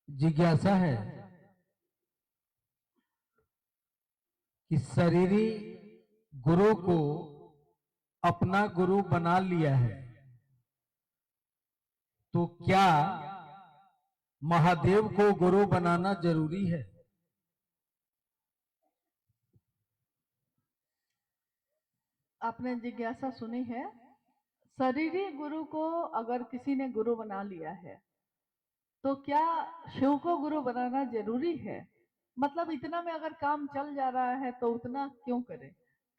जिज्ञासा है कि शरीरी गुरु को अपना गुरु बना लिया है, तो क्या महादेव को गुरु बनाना जरूरी है? आपने जिज्ञासा सुनी है। शरीरी गुरु को अगर किसी ने गुरु बना लिया है, तो क्या शिव को गुरु बनाना जरूरी है? मतलब इतना में अगर काम चल जा रहा है तो उतना क्यों करे,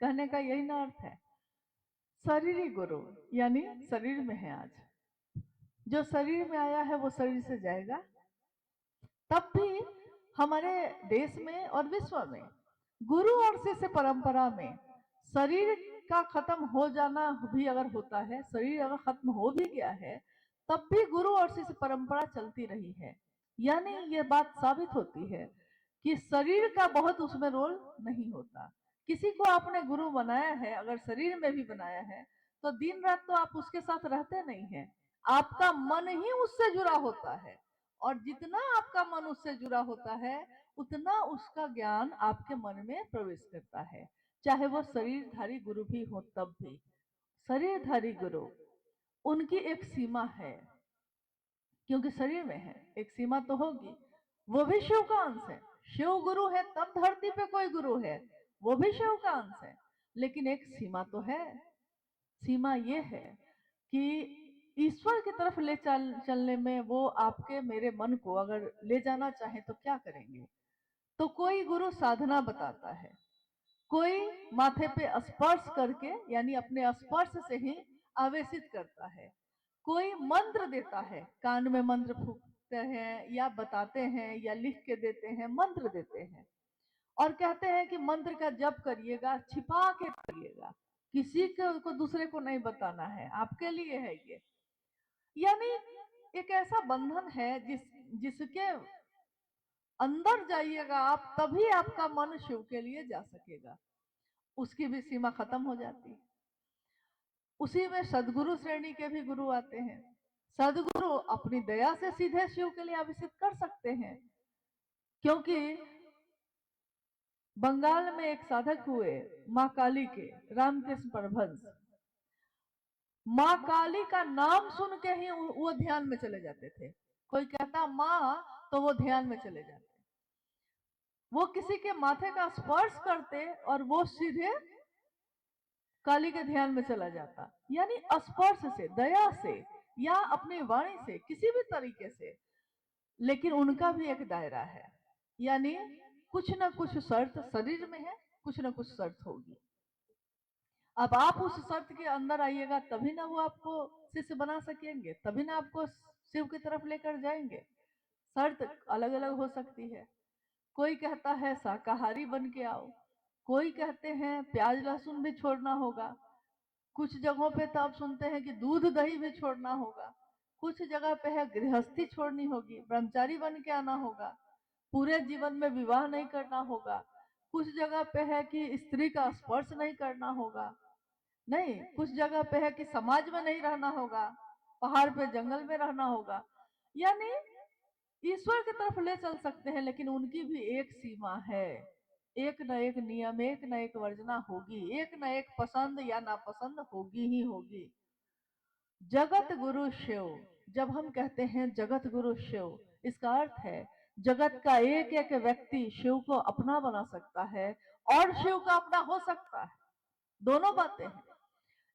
कहने का यही ना अर्थ है। शरीरी गुरु यानी शरीर में है आज, जो शरीर में आया है वो शरीर से जाएगा। तब भी हमारे देश में और विश्व में गुरु और शिष्य परंपरा में शरीर का खत्म हो जाना भी अगर होता है, शरीर अगर खत्म हो भी गया है, तब भी गुरु और शिष्य परंपरा चलती रही है। यानी ये बात साबित होती है कि शरीर का बहुत उसमें रोल नहीं होता। किसी को आपने गुरु बनाया है, अगर शरीर में भी बनाया है, तो दिन रात तो आप उसके साथ रहते नहीं हैं, आपका मन ही उससे जुड़ा होता है। और जितना आपका मन उससे जुड़ा होता है, उतना उसका ज्ञान आपके मन में प्रवेश करता है, चाहे वो शरीरधारी गुरु भी हो तब भी। शरीरधारी गुरु, उनकी एक सीमा है, क्योंकि शरीर में है, एक सीमा तो होगी। वो भी शिव का अंश है, शिव गुरु है तब धरती पे कोई गुरु है, वो भी शिव का अंश है, लेकिन एक सीमा तो है। सीमा ये है कि ईश्वर की तरफ ले चलने में वो आपके मेरे मन को अगर ले जाना चाहे तो क्या करेंगे। तो कोई गुरु साधना बताता है, कोई माथे पे स्पर्श करके यानी अपने स्पर्श से ही आवेशित करता है, कोई मंत्र देता है, कान में मंत्र फूकते हैं या बताते हैं या लिख के देते हैं, मंत्र देते हैं और कहते हैं कि मंत्र का जप करिएगा, छिपा के करिएगा, किसी को दूसरे को नहीं बताना है, आपके लिए है ये। यानी एक ऐसा बंधन है जिसके अंदर जाइएगा आप तभी आपका मन शिव के लिए जा सकेगा। उसकी भी सीमा खत्म हो जाती है। उसी में सदगुरु श्रेणी के भी गुरु आते हैं। सदगुरु अपनी दया से सीधे शिव के लिए अभिषेक कर सकते हैं, क्योंकि बंगाल में एक साधक हुए माँ काली के, रामकृष्ण परमहंस। माँ काली का नाम सुन के ही वो ध्यान में चले जाते थे। कोई कहता माँ तो वो ध्यान में चले जाते। वो किसी के माथे का स्पर्श करते और वो सीधे काली के ध्यान में चला जाता। यानी स्पर्श से, दया से या अपनी वाणी से, किसी भी तरीके से। लेकिन उनका भी एक दायरा है, यानी कुछ ना कुछ शर्त शरीर में है, कुछ ना कुछ शर्त होगी। अब आप उस शर्त के अंदर आइएगा तभी ना वो आपको शिष्य बना सकेंगे, तभी ना आपको शिव की तरफ लेकर जाएंगे। शर्त अलग अलग हो सकती है। कोई कहता है शाकाहारी बन के आओ, कोई कहते हैं प्याज लहसुन भी छोड़ना होगा, कुछ जगहों पे तो आप सुनते हैं कि दूध दही भी छोड़ना होगा, कुछ जगह पे है गृहस्थी छोड़नी होगी, ब्रह्मचारी बन के आना होगा, पूरे जीवन में विवाह नहीं करना होगा, कुछ जगह पे है कि स्त्री का स्पर्श नहीं करना होगा, नहीं, कुछ जगह पे है कि समाज में नहीं रहना होगा, पहाड़ पे जंगल में रहना होगा। यानी ईश्वर की तरफ ले चल सकते हैं, लेकिन उनकी भी एक सीमा है। एक न एक नियम, एक न एक वर्जना होगी, एक न एक पसंद या नापसंद होगी ही होगी। जगत गुरु शिव, जब हम कहते हैं जगत गुरु शिव, इसका अर्थ है जगत का एक एक व्यक्ति शिव को अपना बना सकता है और शिव का अपना हो सकता है। दोनों बातें हैं।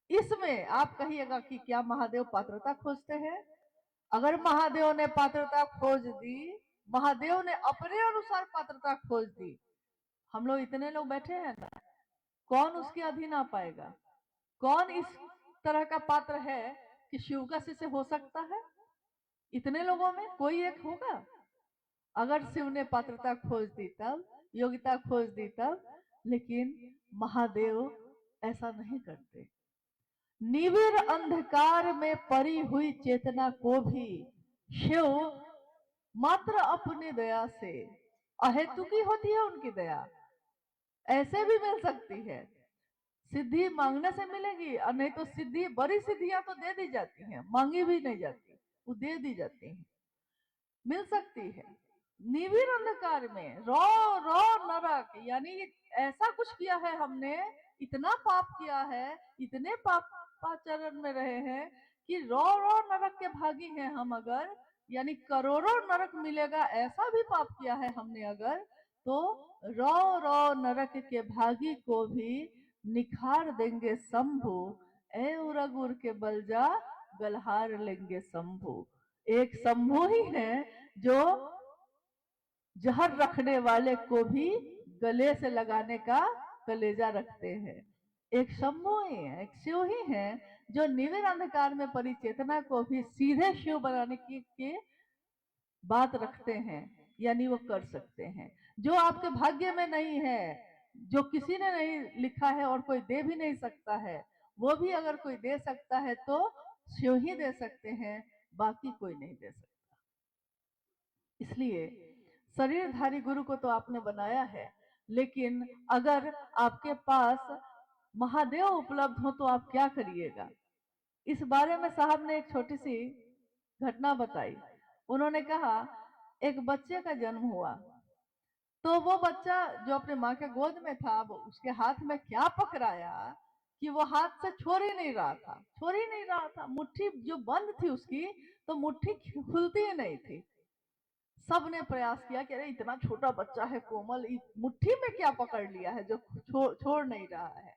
इसमें आप कहिएगा कि क्या महादेव पात्रता खोजते हैं? अगर महादेव ने पात्रता खोज दी, महादेव ने अपने अनुसार पात्रता खोज दी, हम लोग इतने लोग बैठे हैं ना, कौन उसके अधीन आ पाएगा? कौन इस तरह का पात्र है कि शिव का शिष्य हो सकता है? इतने लोगों में कोई एक होगा। अगर शिव ने पात्रता खोज दी तब, योग्यता खोज दी तब, लेकिन महादेव ऐसा नहीं करते। निविड़ अंधकार में पड़ी हुई चेतना को भी शिव मात्र अपनी दया से, अहेतुकी होती है उनकी दया, ऐसे भी मिल सकती है। सिद्धि मांगने से मिलेगी, और नहीं तो सिद्धि, बड़ी सिद्धियां तो दे दी जाती हैं, मांगी भी नहीं जाती, वो दे दी जाती हैं, मिल सकती है। निविड़ अंधकार में रो रो नरक, यानी ऐसा कुछ किया है हमने, इतना पाप किया है, इतने पापाचरण में रहे हैं कि रो रो नरक के भागी हैं हम। अगर यानी करोड़ों नरक मिलेगा, ऐसा भी पाप किया है हमने अगर, तो रो रो नरक के भागी को भी निखार देंगे शंभु, ए उरगुर के बलजा गलहार लेंगे शंभु। एक शंभु ही है जो जहर रखने वाले को भी गले से लगाने का कलेजा रखते हैं। एक शंभु ही है, एक शिव ही है जो निविड़ अंधकार में परी चेतना को भी सीधे शिव बनाने की बात रखते हैं, यानी वो कर सकते हैं। जो आपके भाग्य में नहीं है, जो किसी ने नहीं लिखा है और कोई दे भी नहीं सकता है, वो भी अगर कोई दे सकता है तो शिव ही दे सकते हैं, बाकी कोई नहीं दे सकता। इसलिए शरीरधारी गुरु को तो आपने बनाया है, लेकिन अगर आपके पास महादेव उपलब्ध हो तो आप क्या करिएगा? इस बारे में साहब ने एक छोटी सी घटना बताई। उन्होंने कहा एक बच्चे का जन्म हुआ, तो वो बच्चा जो अपने माँ के गोद में था, वो उसके हाथ में क्या पकड़ाया कि वो हाथ से छोड़ ही नहीं रहा था, छोड़ ही नहीं रहा था। मुट्ठी जो बंद थी उसकी, तो मुट्ठी खुलती ही नहीं थी। सबने प्रयास किया कि अरे इतना छोटा बच्चा है कोमल, मुट्ठी में क्या पकड़ लिया है जो छोड़ नहीं रहा है।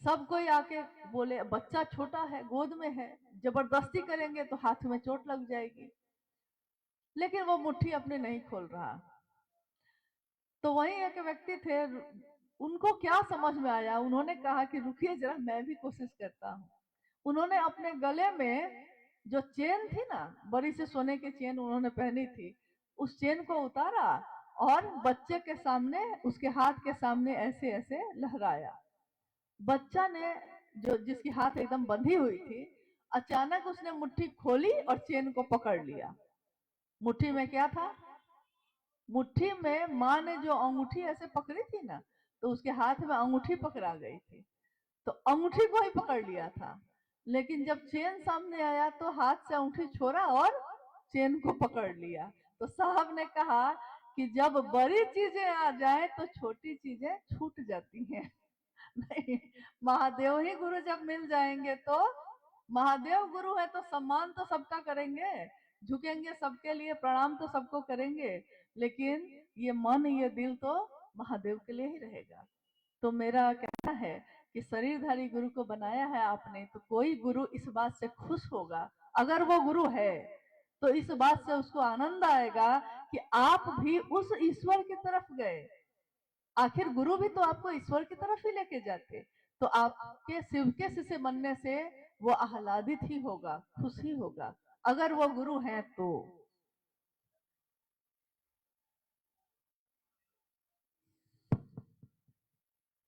सब कोई आके बोले बच्चा छोटा है, गोद में है, जबरदस्ती करेंगे तो हाथ में चोट लग जाएगी, लेकिन वो मुट्ठी अपनी नहीं खोल रहा। तो वहीं एक व्यक्ति थे, उनको क्या समझ में आया, उन्होंने कहा कि रुकिए जरा मैं भी कोशिश करता हूँ। उन्होंने अपने गले में जो चेन थी ना, बड़ी सी सोने की चेन उन्होंने पहनी थी, उस चेन को उतारा और बच्चे के सामने, उसके हाथ के सामने ऐसे ऐसे लहराया। बच्चा ने, जो जिसकी हाथ एकदम बंधी हुई थी, अचानक उसने मुट्ठी खोली और चेन को पकड़ लिया। मुट्ठी में क्या था? मुट्ठी में माँ ने जो अंगूठी ऐसे पकड़ी थी ना, तो उसके हाथ में अंगूठी पकड़ा गई थी, तो अंगूठी को ही पकड़ लिया था। लेकिन जब चेन सामने आया तो हाथ से अंगूठी छोड़ा और चेन को पकड़ लिया। तो साहब ने कहा कि जब बड़ी चीजें आ जाए तो छोटी चीजें छूट जाती हैं। नहीं, महादेव ही गुरु जब मिल जाएंगे तो, महादेव गुरु है तो सम्मान तो सबका करेंगे, झुकेंगे सबके लिए, प्रणाम तो सबको करेंगे, लेकिन ये मन ये दिल तो महादेव के लिए ही रहेगा। तो मेरा कहना है कि शरीरधारी गुरु को बनाया है आपने, तो कोई गुरु इस बात से खुश होगा, अगर वो गुरु है तो इस बात से उसको आनंद आएगा कि आप भी उस ईश्वर की तरफ गए। आखिर गुरु भी तो आपको ईश्वर की तरफ ही लेके जाते, तो आपके शिव के शिष्य बनने से वो आह्लादित ही होगा, खुश ही होगा, अगर वो गुरु हैं तो।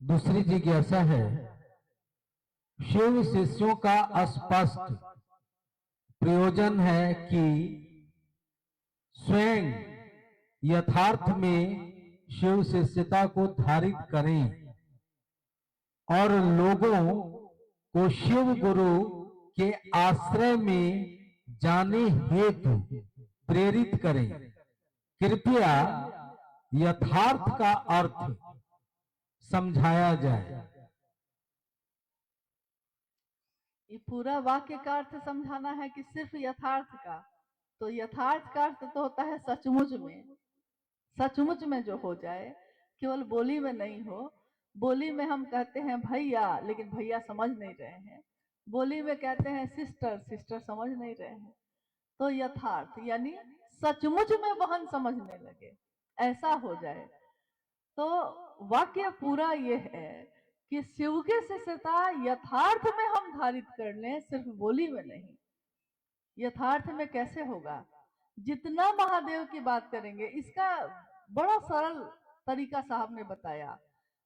दूसरी जिज्ञासा है, शिव शिष्यों का स्पष्ट प्रयोजन है कि स्वयं यथार्थ में शिव शिष्यता को धारित करें और लोगों को शिव गुरु के आश्रय में जाने हेतु प्रेरित करें। कृपया यथार्थ का अर्थ समझाया जाए। ये पूरा वाक्य का अर्थ समझाना है कि सिर्फ यथार्थ का? तो यथार्थ का अर्थ तो होता है सचमुच में, सचमुच में जो हो जाए, केवल बोली में नहीं हो। बोली में हम कहते हैं भैया, लेकिन भैया समझ नहीं रहे हैं। बोली में कहते हैं सिस्टर, सिस्टर समझ नहीं रहे हैं। तो यथार्थ यानी सचमुच में बहन समझने लगे, ऐसा हो जाए। तो वाक्य पूरा ये है कि शिव के शिष्यता यथार्थ में हम धारित कर लें, सिर्फ बोली में नहीं। यथार्थ में कैसे होगा? जितना महादेव की बात करेंगे, इसका बड़ा सरल तरीका साहब ने बताया,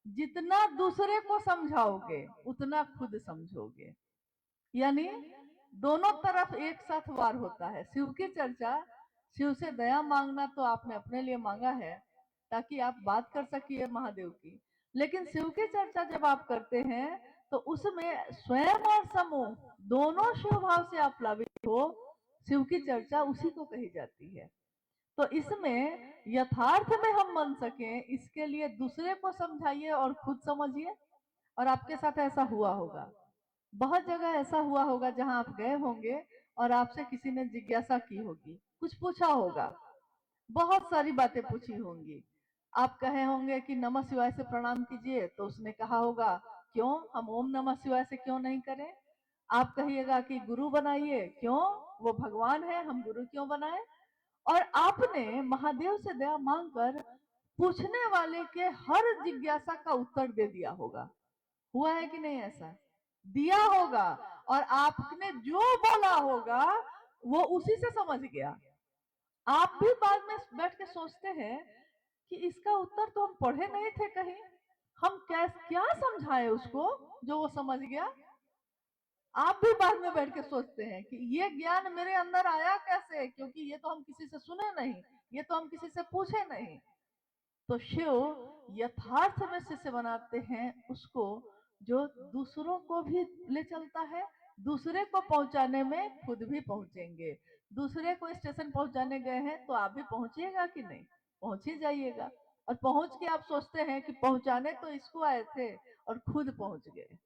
जितना दूसरे को समझाओगे उतना खुद समझोगे। यानी दोनों तरफ एक साथ वार होता है। शिव की चर्चा, शिव से दया मांगना तो आपने अपने लिए मांगा है ताकि आप बात कर सकिए महादेव की, लेकिन शिव की चर्चा जब आप करते हैं तो उसमें स्वयं और समूह दोनों शिव भाव से आप प्लावित हो, शिव की चर्चा उसी को कही जाती है। तो इसमें यथार्थ में हम बन सके, इसके लिए दूसरे को समझाइए और खुद समझिए। और आपके साथ ऐसा हुआ होगा, बहुत जगह ऐसा हुआ होगा जहां आप गए होंगे और आपसे किसी ने जिज्ञासा की होगी, कुछ पूछा होगा, बहुत सारी बातें पूछी होंगी। आप कहे होंगे कि नमः शिवाय से प्रणाम कीजिए, तो उसने कहा होगा क्यों, हम ओम नमः शिवाय से क्यों नहीं करें? आप कहिएगा कि गुरु बनाइए, क्यों, वो भगवान है, हम गुरु क्यों बनाए? और आपने महादेव से दया मांगकर पूछने वाले के हर जिज्ञासा का उत्तर दे दिया होगा। हुआ है कि नहीं? ऐसा दिया होगा, और आपने जो बोला होगा वो उसी से समझ गया। आप भी बाद में बैठ के सोचते हैं कि इसका उत्तर तो हम पढ़े नहीं थे कहीं, हम क्या समझाए उसको जो वो समझ गया। आप भी बाद में बैठ के सोचते हैं कि ये ज्ञान मेरे अंदर आया कैसे, क्योंकि ये तो हम किसी से सुने नहीं, ये तो हम किसी से पूछे नहीं। तो शिव यथार्थ में शिष्य बनाते हैं उसको जो दूसरों को भी ले चलता है, दूसरे को पहुंचाने में खुद भी पहुंचेंगे। दूसरे को स्टेशन पहुंचाने गए हैं तो आप भी पहुंचिएगा कि नहीं? पहुंच ही जाइएगा। और पहुंच के आप सोचते हैं कि पहुंचाने तो इसको आए थे और खुद पहुंच गए।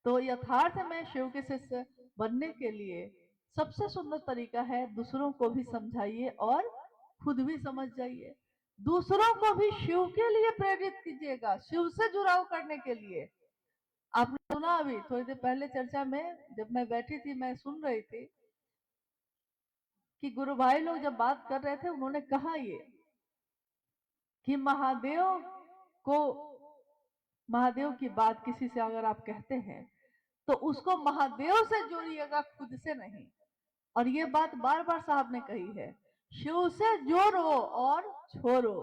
तो यथार्थ में शिव के शिष्य बनने के लिए सबसे सुंदर तरीका है, दूसरों को भी समझाइए और खुद भी समझ जाइए। दूसरों को भी शिव के लिए प्रेरित कीजिएगा, शिव से जुड़ाव करने के लिए। आपने सुना अभी थोड़ी देर पहले चर्चा में, जब मैं बैठी थी मैं सुन रही थी कि गुरु भाई लोग जब बात कर रहे थे, उन्होंने कहा ये कि को महादेव की बात किसी से अगर आप कहते हैं तो उसको महादेव से जोड़िएगा, खुद से नहीं। और ये बात बार बार साहब ने कही है, शिव से जोड़ो और छोड़ो,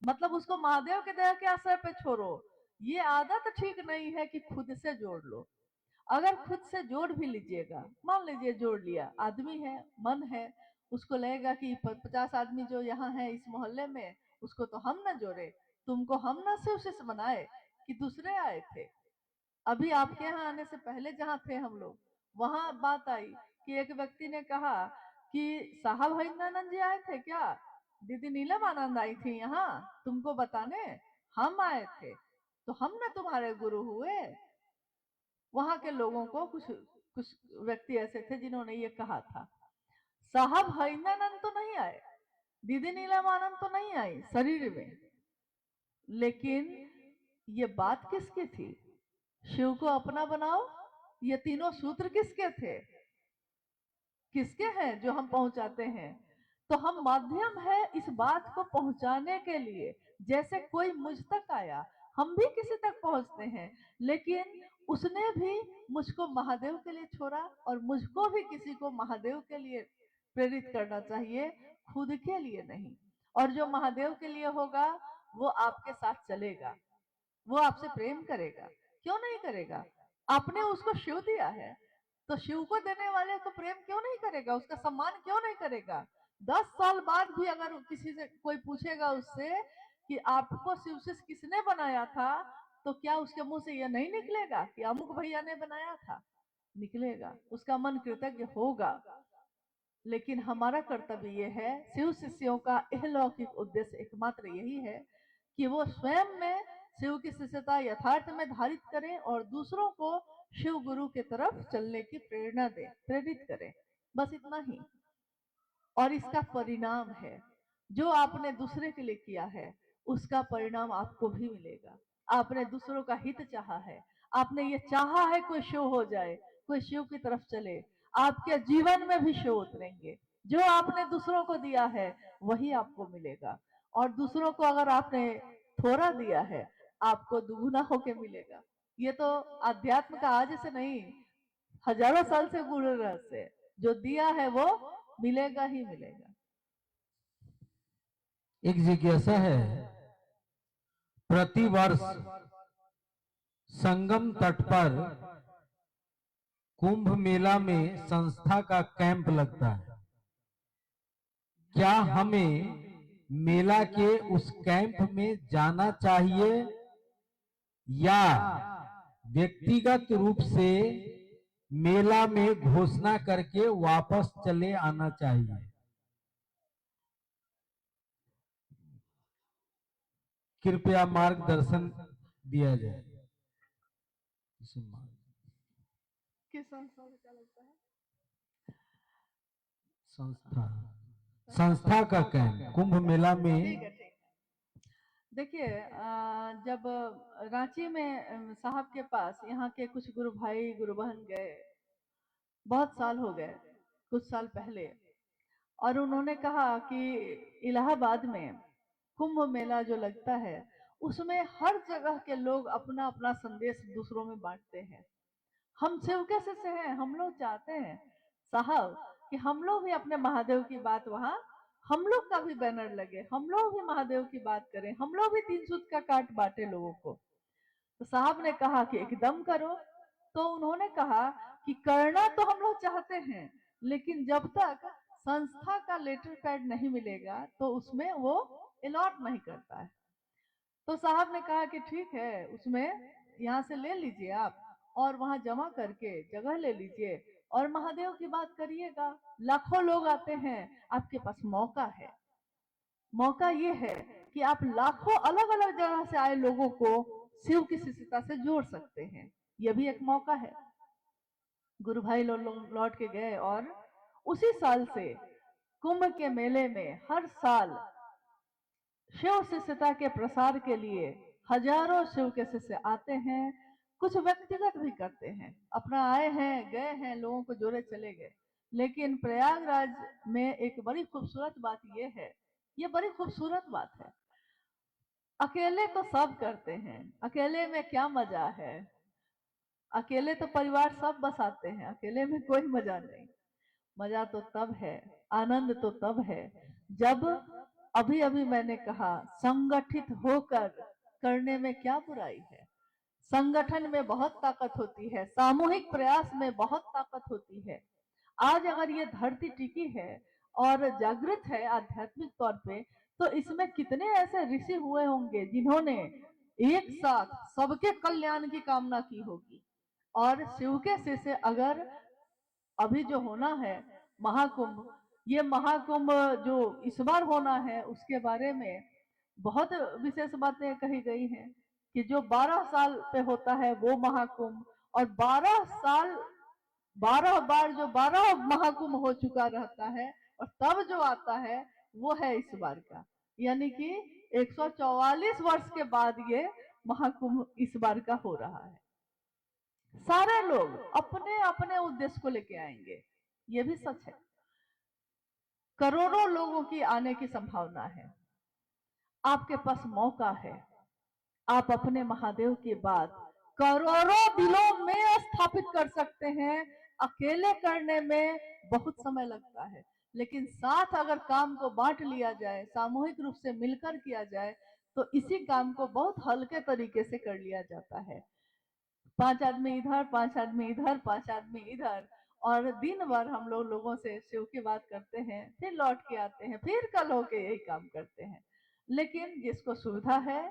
मतलब उसको महादेव के दया के आश्रय पे छोड़ो। ये आदत ठीक नहीं है कि खुद से जोड़ लो। अगर खुद से जोड़ भी लीजिएगा, मान लीजिए जोड़ लिया, आदमी है, मन है, उसको लगेगा कि 50 आदमी जो यहाँ है इस मोहल्ले में, उसको तो हम ना जोड़े, तुमको हम ना शिव बनाए कि दूसरे आए थे। अभी आपके यहाँ आने से पहले जहाँ थे हम लोग, वहां बात आई कि एक व्यक्ति ने कहा कि साहब हरिंद्रानंद जी आए थे क्या, दीदी नीलम आनंद आई थी यहाँ तुमको बताने, हम आए थे तो हम ना तुम्हारे गुरु हुए। वहां के लोगों को कुछ कुछ व्यक्ति ऐसे थे जिन्होंने ये कहा था। साहब हरिंद्रानंद तो नहीं आए, दीदी नीलम आनंद तो नहीं आई शरीर में, लेकिन ये बात किसकी थी? शिव को अपना बनाओ, ये तीनों सूत्र किसके थे, किसके हैं जो हम पहुंचाते हैं? तो हम माध्यम है इस बात को पहुंचाने के लिए। जैसे कोई मुझ तक आया, हम भी किसी तक पहुंचते हैं, लेकिन उसने भी मुझको महादेव के लिए छोड़ा, और मुझको भी किसी को महादेव के लिए प्रेरित करना चाहिए, खुद के लिए नहीं। और जो महादेव के लिए होगा वो आपके साथ चलेगा, वो आपसे प्रेम करेगा, क्यों नहीं करेगा? आपने उसको शिव दिया है, तो शिव को देने वाले को प्रेम क्यों नहीं करेगा, उसका सम्मान क्यों नहीं करेगा? 10 साल बाद भी अगर किसी से कोई पूछेगा उससे कि आपको शिव से किसने बनाया था, तो क्या उसके मुंह से यह नहीं निकलेगा कि अमुक भैया ने बनाया था? निकलेगा, उसका मन कृतज्ञ होगा। लेकिन हमारा कर्तव्य यह है, शिव शिष्यों का अलौकिक उद्देश्य एकमात्र यही है कि वो स्वयं में शिव की शिष्यता यथार्थ में धारित करें और दूसरों को शिव गुरु की तरफ चलने की प्रेरणा दें, प्रेरित करें, बस इतना ही। और इसका परिणाम है, जो आपने दूसरे के लिए किया है उसका परिणाम आपको भी मिलेगा। आपने दूसरों का हित चाहा है, आपने ये चाहा है कोई शिव हो जाए, कोई शिव की तरफ चले, आपके जीवन में भी शिव उतरेंगे। जो आपने दूसरों को दिया है वही आपको मिलेगा, और दूसरों को अगर आपने थोड़ा दिया है, आपको दुगुना होके मिलेगा। ये तो अध्यात्म का आज से नहीं, हजारों साल से गुरु रहस्य है। जो दिया है वो मिलेगा ही मिलेगा। एक जिज्ञासा है, प्रतिवर्ष संगम तट पर कुंभ मेला में संस्था का कैंप लगता है। क्या हमें मेला के उस कैंप में जाना चाहिए या व्यक्तिगत रूप से मेला में घोषणा करके वापस चले आना चाहिए? कृपया मार्गदर्शन दिया जाए। किस संस्था को क्या लगता है? संस्था संस्था का कैंप कुंभ मेला ठीक में। है, ठीक है। देखिए, जब रांची में साहब के पास यहाँ के कुछ गुरु भाई गुरु बहन गए, बहुत साल हो गए, कुछ साल पहले, और उन्होंने कहा कि इलाहाबाद में कुंभ मेला जो लगता है उसमें हर जगह के लोग अपना अपना संदेश दूसरों में बांटते हैं। हम शिव के शिष्य हैं, हम लोग चाहते हैं साहब कि हम लोग भी अपने महादेव की बात वहाँ, हम लोग का भी बैनर लगे, हम लोग भी महादेव की बात करें, हम लोग भी 3 सूत का काट बांटे लोगों को। तो साहब ने कहा कि एकदम करो। तो उन्होंने कहा कि करना तो हम लोग चाहते हैं, लेकिन जब तक संस्था का लेटर पैड नहीं मिलेगा तो उसमें वो अलॉट नहीं करता है। तो साहब ने कहा कि ठीक है, उसमें यहाँ से ले लीजिए आप, और वहां जमा करके जगह ले लीजिए और महादेव की बात करिएगा। लाखों लोग आते हैं, आपके पास मौका है। मौका ये है कि आप लाखों अलग अलग जगह से आए लोगों को शिव की शिष्यता से जोड़ सकते हैं। यह भी एक मौका है। गुरु भाई लौट के गए, और उसी साल से कुंभ के मेले में हर साल शिव शिष्यता के प्रसार के लिए हजारों शिव के शिष्य आते हैं। कुछ व्यक्तिगत भी करते हैं, अपना आए हैं गए हैं, लोगों को जोड़े चले गए। लेकिन प्रयागराज में एक बड़ी खूबसूरत बात यह है, ये बड़ी खूबसूरत बात है, अकेले तो सब करते हैं, अकेले में क्या मजा है। अकेले तो परिवार सब बसाते हैं, अकेले में कोई मजा नहीं। मजा तो तब है, आनंद तो तब है जब, अभी अभी मैंने कहा, संगठित होकर करने में क्या बुराई है। संगठन में बहुत ताकत होती है, सामूहिक प्रयास में बहुत ताकत होती है। आज अगर ये धरती टिकी है और जागृत है आध्यात्मिक तौर पे, तो इसमें कितने ऐसे ऋषि हुए होंगे जिन्होंने एक साथ सबके कल्याण की कामना की होगी। और शिव के शिष्य अगर अभी जो होना है महाकुंभ, ये महाकुंभ जो इस बार होना है उसके बारे में बहुत विशेष बातें कही गई हैं कि जो 12 साल पे होता है वो महाकुंभ, और 12 साल 12 बार जो 12 महाकुंभ हो चुका रहता है, और तब जो आता है वो है इस बार का। यानी कि 144 वर्ष के बाद ये महाकुंभ इस बार का हो रहा है। सारे लोग अपने अपने उद्देश्य को लेके आएंगे, ये भी सच है। करोड़ों लोगों की आने की संभावना है। आपके पास मौका है, आप अपने महादेव की बात करोड़ों दिलों में स्थापित कर सकते हैं। अकेले करने में बहुत समय लगता है, लेकिन साथ अगर काम को बांट लिया जाए, सामूहिक रूप से मिलकर किया जाए, तो इसी काम को बहुत हल्के तरीके से कर लिया जाता है। 5 आदमी इधर, 5 आदमी इधर, 5 आदमी इधर, और दिन भर हम लोग लोगों से शिव की बात करते हैं, फिर लौट के आते हैं, फिर कल होके यही काम करते हैं। लेकिन जिसको सुविधा है,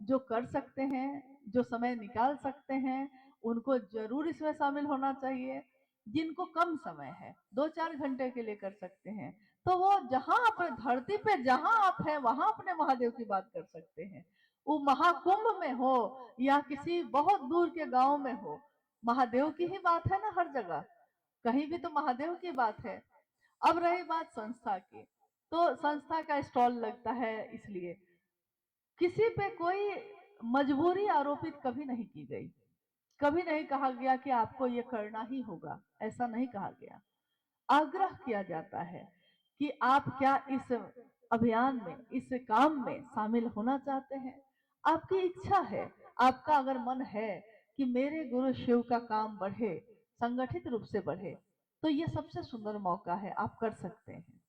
जो कर सकते हैं, जो समय निकाल सकते हैं, उनको जरूर इसमें शामिल होना चाहिए। जिनको कम समय है, 2-4 घंटे के लिए कर सकते हैं, तो वो जहां आप धरती पे जहां आप हैं वहां अपने महादेव की बात कर सकते हैं। वो महाकुंभ में हो या किसी बहुत दूर के गांव में हो, महादेव की ही बात है ना हर जगह, कहीं भी तो महादेव की बात है। अब रही बात संस्था की, तो संस्था का स्टॉल लगता है, इसलिए किसी पे कोई मजबूरी आरोपित कभी नहीं की गई। कभी नहीं कहा गया कि आपको ये करना ही होगा, ऐसा नहीं कहा गया। आग्रह किया जाता है कि आप क्या इस अभियान में, इस काम में शामिल होना चाहते हैं। आपकी इच्छा है, आपका अगर मन है कि मेरे गुरु शिव का काम बढ़े, संगठित रूप से बढ़े, तो ये सबसे सुंदर मौका है, आप कर सकते हैं।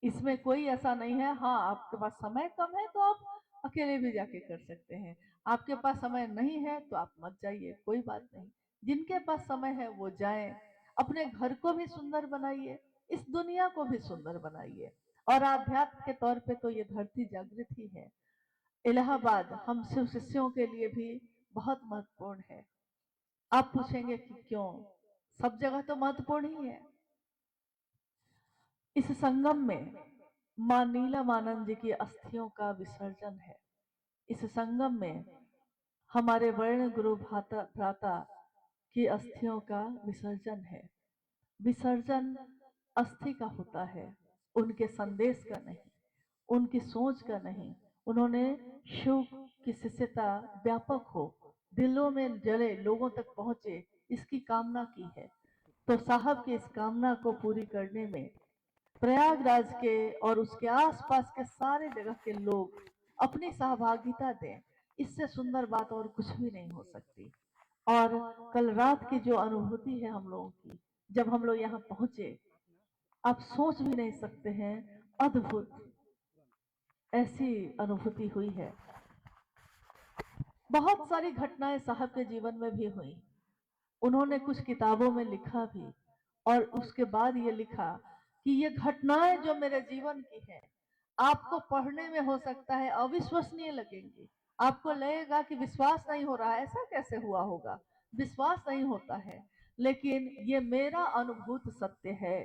इसमें कोई ऐसा नहीं है, हाँ आपके पास समय कम है तो आप अकेले भी जाके कर सकते हैं, आपके पास समय नहीं है तो आप मत जाइए, कोई बात नहीं। जिनके पास समय है वो जाएं, अपने घर को भी सुंदर बनाइए, इस दुनिया को भी सुंदर बनाइए। और आध्यात्म के तौर पे तो ये धरती जागृत ही है। इलाहाबाद हम शिव शिष्यों के लिए भी बहुत महत्वपूर्ण है। आप पूछेंगे कि क्यों? सब जगह तो महत्वपूर्ण ही है। इस संगम में मां नीलमानंद जी की अस्थियों का विसर्जन है। इस संगम में हमारे वर्ण गुरु भ्राता की अस्थियों का विसर्जन है। विसर्जन अस्थि का होता है, उनके संदेश का नहीं, उनकी सोच का नहीं। उन्होंने शिव की शिष्यता व्यापक हो, दिलों में जले, लोगों तक पहुंचे, इसकी कामना की है। तो साहब की इस कामना को पूरी करने में प्रयागराज के और उसके आसपास के सारे जगह के लोग अपनी सहभागिता दें। इससे सुंदर बात और कुछ भी नहीं हो सकती। और कल रात की जो अनुभूति है हम लोगों की, जब हम लोग यहाँ पहुंचे, आप सोच भी नहीं सकते हैं, अद्भुत ऐसी अनुभूति हुई है। बहुत सारी घटनाएं साहब के जीवन में भी हुई, उन्होंने कुछ किताबों में लिखा भी, और उसके बाद ये लिखा कि ये घटनाएं जो मेरे जीवन की है, आपको पढ़ने में हो सकता है अविश्वसनीय लगेंगी, आपको लगेगा कि विश्वास नहीं हो रहा है, ऐसा कैसे हुआ होगा, विश्वास नहीं होता है, लेकिन ये मेरा अनुभूत सत्य है।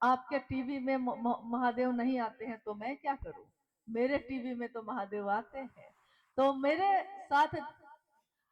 आपके टीवी में महादेव नहीं आते हैं तो मैं क्या करूं, मेरे टीवी में तो महादेव आते हैं। तो मेरे साथ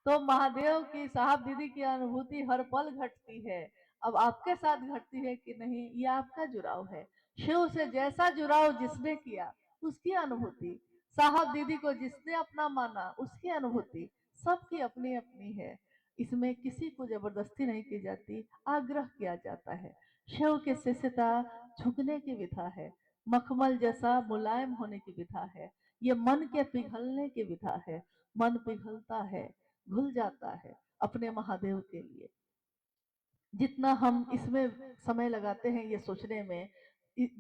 तो महादेव की, साहब दीदी की अनुभूति हर पल घटती है। अब आपके साथ घटती है कि नहीं, ये आपका जुड़ाव है। शिव से जैसा जुड़ाव जिसने किया उसकी अनुभूति, साहब दीदी को जिसने अपना माना उसकी अनुभूति, सबकी अपनी अपनी है, इसमें किसी को जबरदस्ती नहीं की जाती, आग्रह किया जाता है। शिव की शिष्यता झुकने की विधा है, मखमल जैसा मुलायम होने की विधा है, ये मन के पिघलने की विधा है। मन पिघलता है, घुल जाता है अपने महादेव के लिए। जितना हम इसमें समय लगाते हैं ये सोचने में,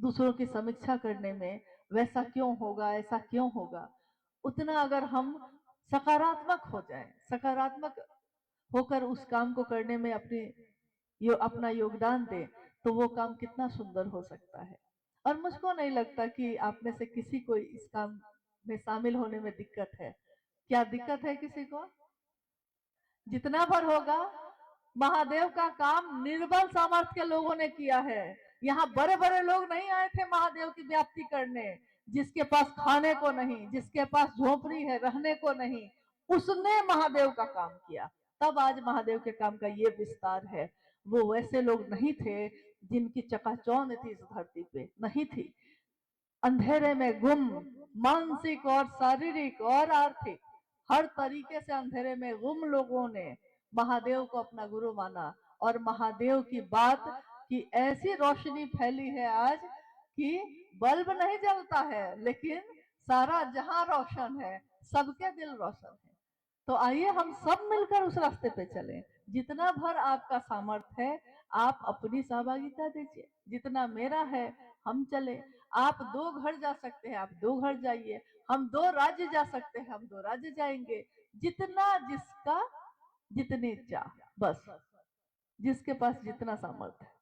दूसरों की समीक्षा करने में, वैसा क्यों होगा, ऐसा क्यों होगा, उतना अगर हम सकारात्मक हो जाएं, सकारात्मक होकर उस काम को करने में अपना योगदान दें, तो वो काम कितना सुंदर हो सकता है। और मुझको नहीं लगता कि आप में से किसी को इस काम में शामिल होने में दिक्कत है। क्या दिक्कत है किसी को? जितना भर होगा, महादेव का काम निर्बल सामर्थ्य के लोगों ने किया है। यहाँ बड़े बड़े लोग नहीं आए थे महादेव की व्याप्ति करने। जिसके पास खाने को नहीं, जिसके पास झोपड़ी है रहने को नहीं, उसने महादेव का काम किया। तब आज महादेव के काम का ये विस्तार है। वो वैसे लोग नहीं थे जिनकी चकाचौंध थी इस धरती पे, नहीं थी। अंधेरे में गुम, मानसिक और शारीरिक और आर्थिक हर तरीके से अंधेरे में गुम लोगों ने महादेव को अपना गुरु माना। और महादेव की बात की ऐसी रोशनी फैली है आज कि बल्ब नहीं जलता है, लेकिन सारा जहां रोशन है, सबके दिल रोशन है। तो आइए हम सब मिलकर उस रास्ते पे चलें। जितना भर आपका सामर्थ्य है, आप अपनी सहभागिता दीजिए। जितना मेरा है, हम चले। आप 2 घर जा सकते हैं, आप 2 घर जाइए। हम 2 राज्य जा सकते हैं, हम 2 राज्य जाएंगे। जितना जिसका जितनी चाह, बस जिसके पास जितना सामर्थ्य है।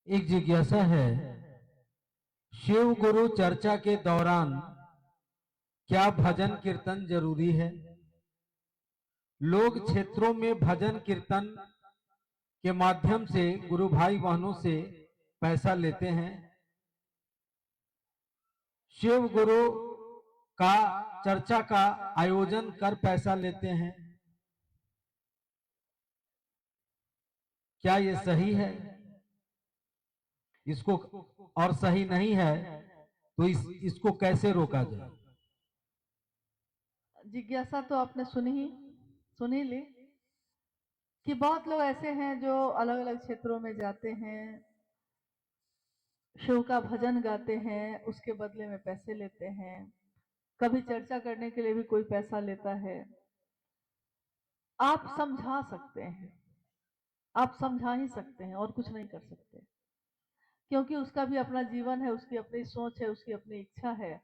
एक जिज्ञासा है, शिव गुरु चर्चा के दौरान क्या भजन कीर्तन जरूरी है? लोग क्षेत्रों में भजन कीर्तन के माध्यम से गुरु भाई बहनों से पैसा लेते हैं। शिव गुरु का चर्चा का आयोजन कर पैसा लेते हैं। क्या ये सही है? इसको और सही नहीं है तो इसको कैसे रोका जाए? जिज्ञासा तो आपने सुनी ली कि बहुत लोग ऐसे हैं जो अलग अलग क्षेत्रों में जाते हैं, शिव का भजन गाते हैं, उसके बदले में पैसे लेते हैं। कभी चर्चा करने के लिए भी कोई पैसा लेता है। आप समझा सकते हैं, आप समझा ही सकते हैं और कुछ नहीं कर सकते, क्योंकि उसका भी अपना जीवन है, उसकी अपनी सोच है, उसकी अपनी इच्छा है।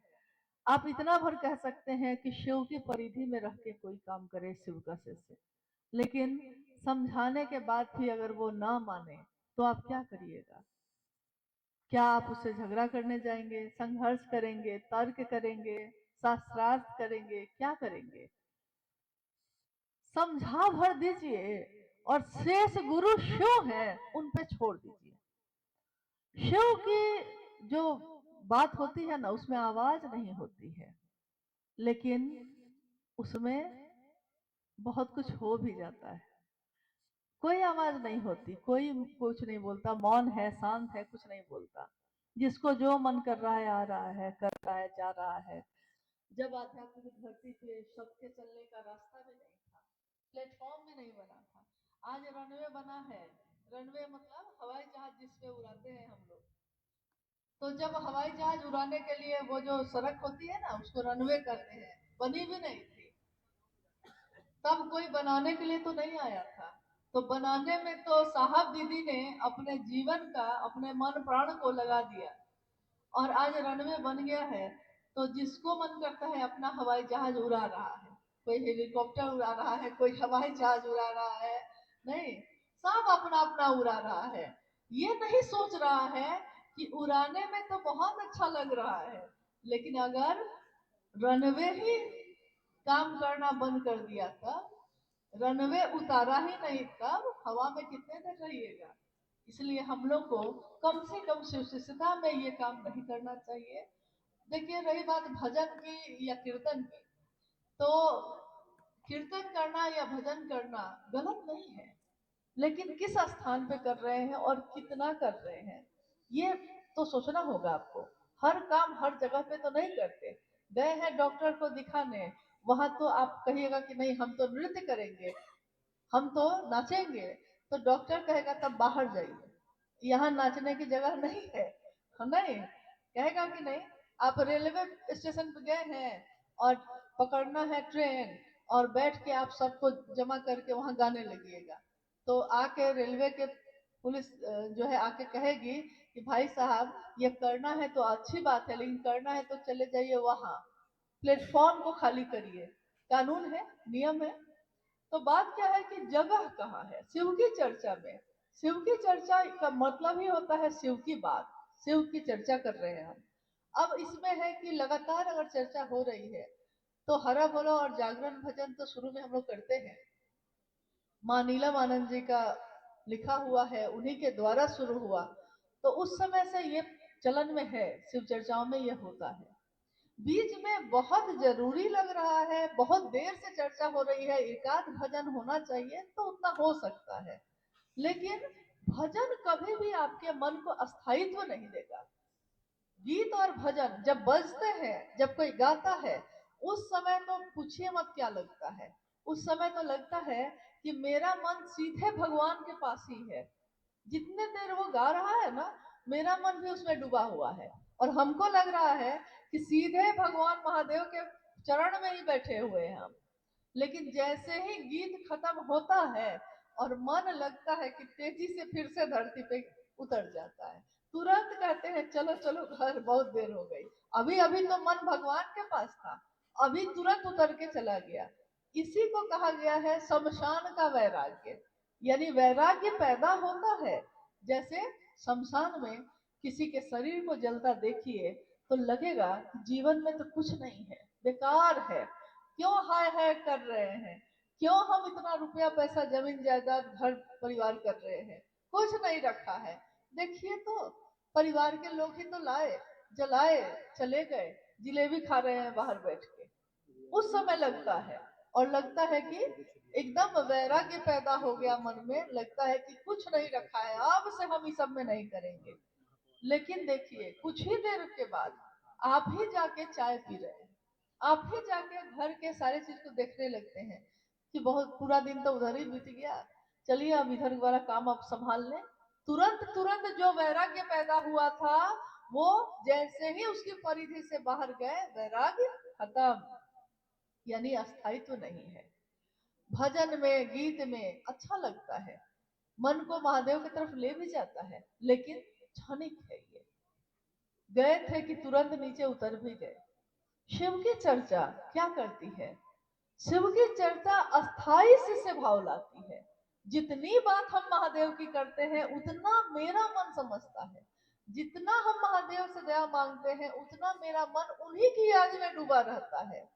आप इतना भर कह सकते हैं कि शिव की परिधि में रह के कोई काम करे शिव का शिष्य, लेकिन समझाने के बाद भी अगर वो ना माने तो आप क्या करिएगा? क्या आप उससे झगड़ा करने जाएंगे, संघर्ष करेंगे, तर्क करेंगे, शास्त्रार्थ करेंगे, क्या करेंगे? समझा भर दीजिए और शेष गुरु शिव है, उन पे छोड़ दीजिए। शिव की जो बात होती है ना, उसमें आवाज नहीं होती है, लेकिन उसमें बहुत कुछ हो भी जाता है। कोई आवाज नहीं होती, कोई कुछ नहीं बोलता, मौन है, शांत है, कुछ नहीं बोलता। जिसको जो मन कर रहा है, आ रहा है, कर रहा है, जा रहा है। जब आध्यात्मिक धरती पे सबके चलने का रास्ता भी नहीं था, प्लेटफॉर्म भी नहीं बना था, आज रनवे बना है। रनवे मतलब हवाई जहाज जिसपे उड़ाते हैं हम लोग। तो जब हवाई जहाज उड़ाने के लिए वो जो सड़क होती है ना, उसको रनवे कहते हैं, बनी भी नहीं थी। तब कोई बनाने के लिए तो नहीं आया था। तो बनाने में तो साहब दीदी ने अपने जीवन का, अपने मन प्राण को लगा दिया और आज रनवे बन गया है। तो जिसको मन करता है अपना हवाई जहाज उड़ा रहा है, कोई हेलीकॉप्टर उड़ा रहा है, कोई हवाई जहाज उड़ा रहा है, नहीं, सब अपना अपना उड़ा रहा है। ये नहीं सोच रहा है कि उड़ाने में तो बहुत अच्छा लग रहा है, लेकिन अगर रनवे ही काम करना बंद कर दिया, तब रनवे उतारा ही नहीं, तब हवा में कितने देर रहिएगा? इसलिए हम लोग को कम से कम शिवशिष्यता में ये काम नहीं करना चाहिए। देखिए, रही बात भजन की या कीर्तन की, तो कीर्तन करना या भजन करना गलत नहीं है, लेकिन किस स्थान पे कर रहे हैं और कितना कर रहे हैं, ये तो सोचना होगा आपको। हर काम हर जगह पे तो नहीं करते। गए हैं डॉक्टर को दिखाने, वहां तो आप कहिएगा कि नहीं हम तो नृत्य करेंगे, हम तो नाचेंगे, तो डॉक्टर कहेगा तब बाहर जाइए, यहाँ नाचने की जगह नहीं है। नहीं कहेगा कि नहीं। आप रेलवे स्टेशन पे गए हैं और पकड़ना है ट्रेन, और बैठ के आप सबको जमा करके वहां गाने लगिएगा, तो आके रेलवे के पुलिस जो है आके कहेगी कि भाई साहब ये करना है तो अच्छी बात है, लेकिन करना है तो चले जाइए वहां, प्लेटफॉर्म को खाली करिए। कानून है, नियम है। तो बात क्या है कि जगह कहाँ है शिव की चर्चा में। शिव की चर्चा का मतलब ही होता है शिव की बात, शिव की चर्चा कर रहे हैं हम। अब इसमें है कि लगातार अगर चर्चा हो रही है तो हरा बोलो और जागरण भजन तो शुरू में हम लोग करते हैं, माँ नीलम आनंद जी का लिखा हुआ है, उन्हीं के द्वारा शुरू हुआ। तो उस समय से ये चलन में है, शिव चर्चाओं में ये होता है। बीच में बहुत जरूरी लग रहा है, बहुत देर से चर्चा हो रही है, एकाध भजन होना चाहिए तो उतना हो सकता है, लेकिन भजन कभी भी आपके मन को अस्थायित्व नहीं देगा। गीत और भजन जब बजते हैं, जब कोई गाता है, उस समय तो पूछिए मत क्या लगता है। उस समय तो लगता है कि मेरा मन सीधे भगवान के पास ही है। जितने देर वो गा रहा है ना, मेरा मन भी उसमें डूबा हुआ है, और हमको लग रहा है कि सीधे भगवान महादेव के चरण में ही बैठे हुए हैं हम। लेकिन जैसे ही गीत खत्म होता है और मन लगता है कि तेजी से फिर से धरती पे उतर जाता है, तुरंत कहते हैं चलो चलो घर, बहुत देर हो गई। अभी अभी तो मन भगवान के पास था, अभी तुरंत उतर के चला गया। इसी को कहा गया है शमशान का वैराग्य। यानी वैराग्य पैदा होता है, जैसे शमशान में किसी के शरीर को जलता देखिए तो लगेगा कि जीवन में तो कुछ नहीं है, बेकार है, क्यों हाय हाय कर रहे हैं, क्यों हम इतना रुपया पैसा जमीन जायदाद घर परिवार कर रहे हैं, कुछ नहीं रखा है। देखिए तो परिवार के लोग ही तो लाए, जलाए, चले गए, जिलेबी खा रहे हैं बाहर बैठ के। उस समय लगता है, और लगता है कि एकदम वैराग्य पैदा हो गया मन में, लगता है कि कुछ नहीं रखा है, अब से हम इस सब में नहीं करेंगे। लेकिन देखिए कुछ ही देर के बाद आप ही जाके चाय पी रहे हैं, आप ही जाके घर के सारे चीज को देखने लगते हैं कि बहुत पूरा दिन तो उधर ही बीत गया, चलिए अब इधर वाला काम आप संभाल लें। तुरंत तुरंत जो वैराग्य पैदा हुआ था, वो जैसे ही उसकी परिधि से बाहर गए, वैराग्य खत्म। यानी अस्थायित्व नहीं है। भजन में, गीत में अच्छा लगता है, मन को महादेव की तरफ ले भी जाता है, लेकिन क्षणिक है ये। गए थे कि तुरंत नीचे उतर भी गए। शिव की चर्चा क्या करती है? शिव की चर्चा अस्थाई से भाव लाती है। जितनी बात हम महादेव की करते हैं उतना मेरा मन समझता है, जितना हम महादेव से दया मांगते हैं उतना मेरा मन उन्हीं की याद में डूबा रहता है।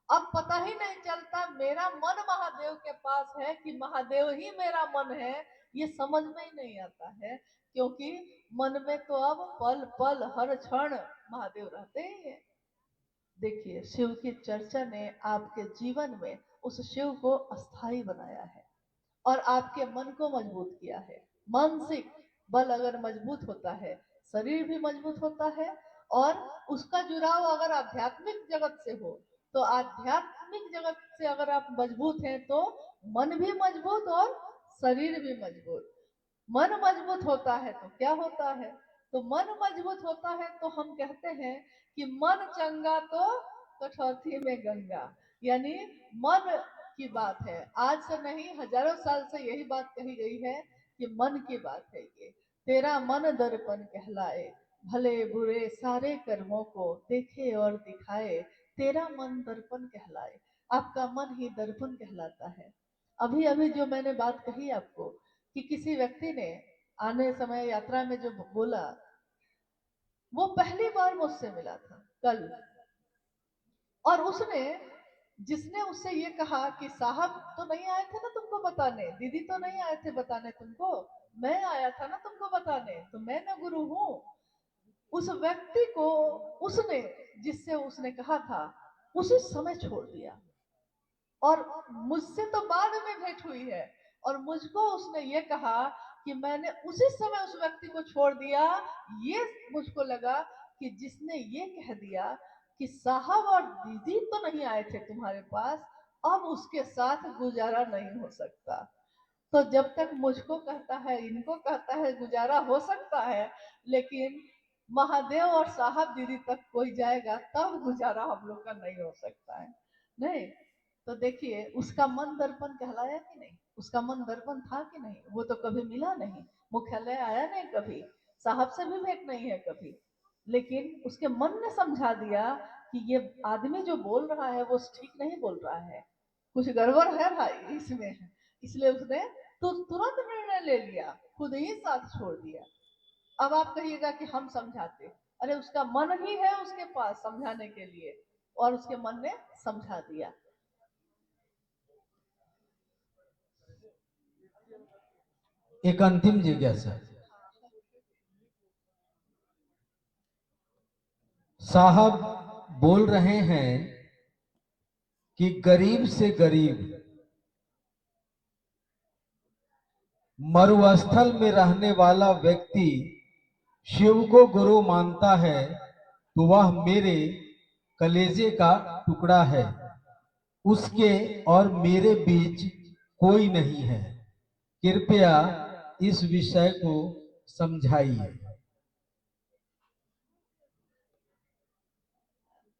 अब पता ही नहीं चलता मेरा मन महादेव के पास है कि महादेव ही मेरा मन है, ये समझ में ही नहीं आता है, क्योंकि मन में तो अब पल पल हर क्षण महादेव रहते ही हैं। देखिए शिव की चर्चा ने आपके जीवन में उस शिव को अस्थाई बनाया है और आपके मन को मजबूत किया है। मानसिक बल अगर मजबूत होता है, शरीर भी मजबूत होता है, और उसका जुड़ाव अगर आध्यात्मिक जगत से हो, तो आध्यात्मिक जगत से अगर आप मजबूत हैं तो मन भी मजबूत और शरीर भी मजबूत। मन मजबूत होता है तो क्या होता है? तो मन मजबूत होता है तो हम कहते हैं कि मन चंगा तो कठौती में गंगा। यानी मन की बात है, आज से नहीं हजारों साल से यही बात कही गई है कि मन की बात है ये। तेरा मन दर्पण कहलाए, भले बुरे सारे कर्मों को देखे और दिखाए, तेरा मन दर्पण कहलाए। आपका मन ही दर्पण कहलाता है। अभी अभी जो मैंने बात कही आपको कि किसी व्यक्ति ने आने समय यात्रा में जो बोला, वो पहली बार मुझसे मिला था कल, और उसने, जिसने उससे ये कहा कि साहब तो नहीं आए थे ना तुमको बताने, दीदी तो नहीं आए थे बताने तुमको, मैं आया था ना तुमको बताने, तो मैं ना गुरु हूँ। उस व्यक्ति को उसने, जिससे उसने कहा था, उसी समय छोड़ दिया, और मुझसे तो बाद में भेंट हुई है, और मुझको उसने ये कहा कि मैंने उसी समय उस व्यक्ति को छोड़ दिया। ये मुझको लगा कि जिसने ये कह दिया कि साहब और दीदी तो नहीं आए थे तुम्हारे पास, अब उसके साथ गुजारा नहीं हो सकता। तो जब तक मुझको कहता है, इनको कहता है गुजारा हो सकता है, लेकिन महादेव और साहब दीदी तक कोई जाएगा तब गुजारा हम लोग का नहीं हो सकता है। नहीं तो देखिए उसका मन दर्पण कहलाया कि नहीं, उसका मन दर्पण था कि नहीं, वो तो कभी मिला नहीं, मुख्यालय आया नहीं कभी, साहब से भी भेंट नहीं है कभी, लेकिन उसके मन ने समझा दिया कि ये आदमी जो बोल रहा है वो ठीक नहीं बोल रहा है, कुछ गड़बड़ है भाई इसमें, इसलिए उसने तो तुरंत निर्णय ले लिया, खुद ही साथ छोड़ दिया। अब आप कहिएगा कि हम समझाते, अरे उसका मन ही है उसके पास समझाने के लिए, और उसके मन ने समझा दिया। एक अंतिम जिज्ञासा, साहब बोल रहे हैं कि गरीब से गरीब मरुस्थल में रहने वाला व्यक्ति शिव को गुरु मानता है तो वह मेरे कलेजे का टुकड़ा है, उसके और मेरे बीच कोई नहीं है, कृपया इस विषय को समझाइए।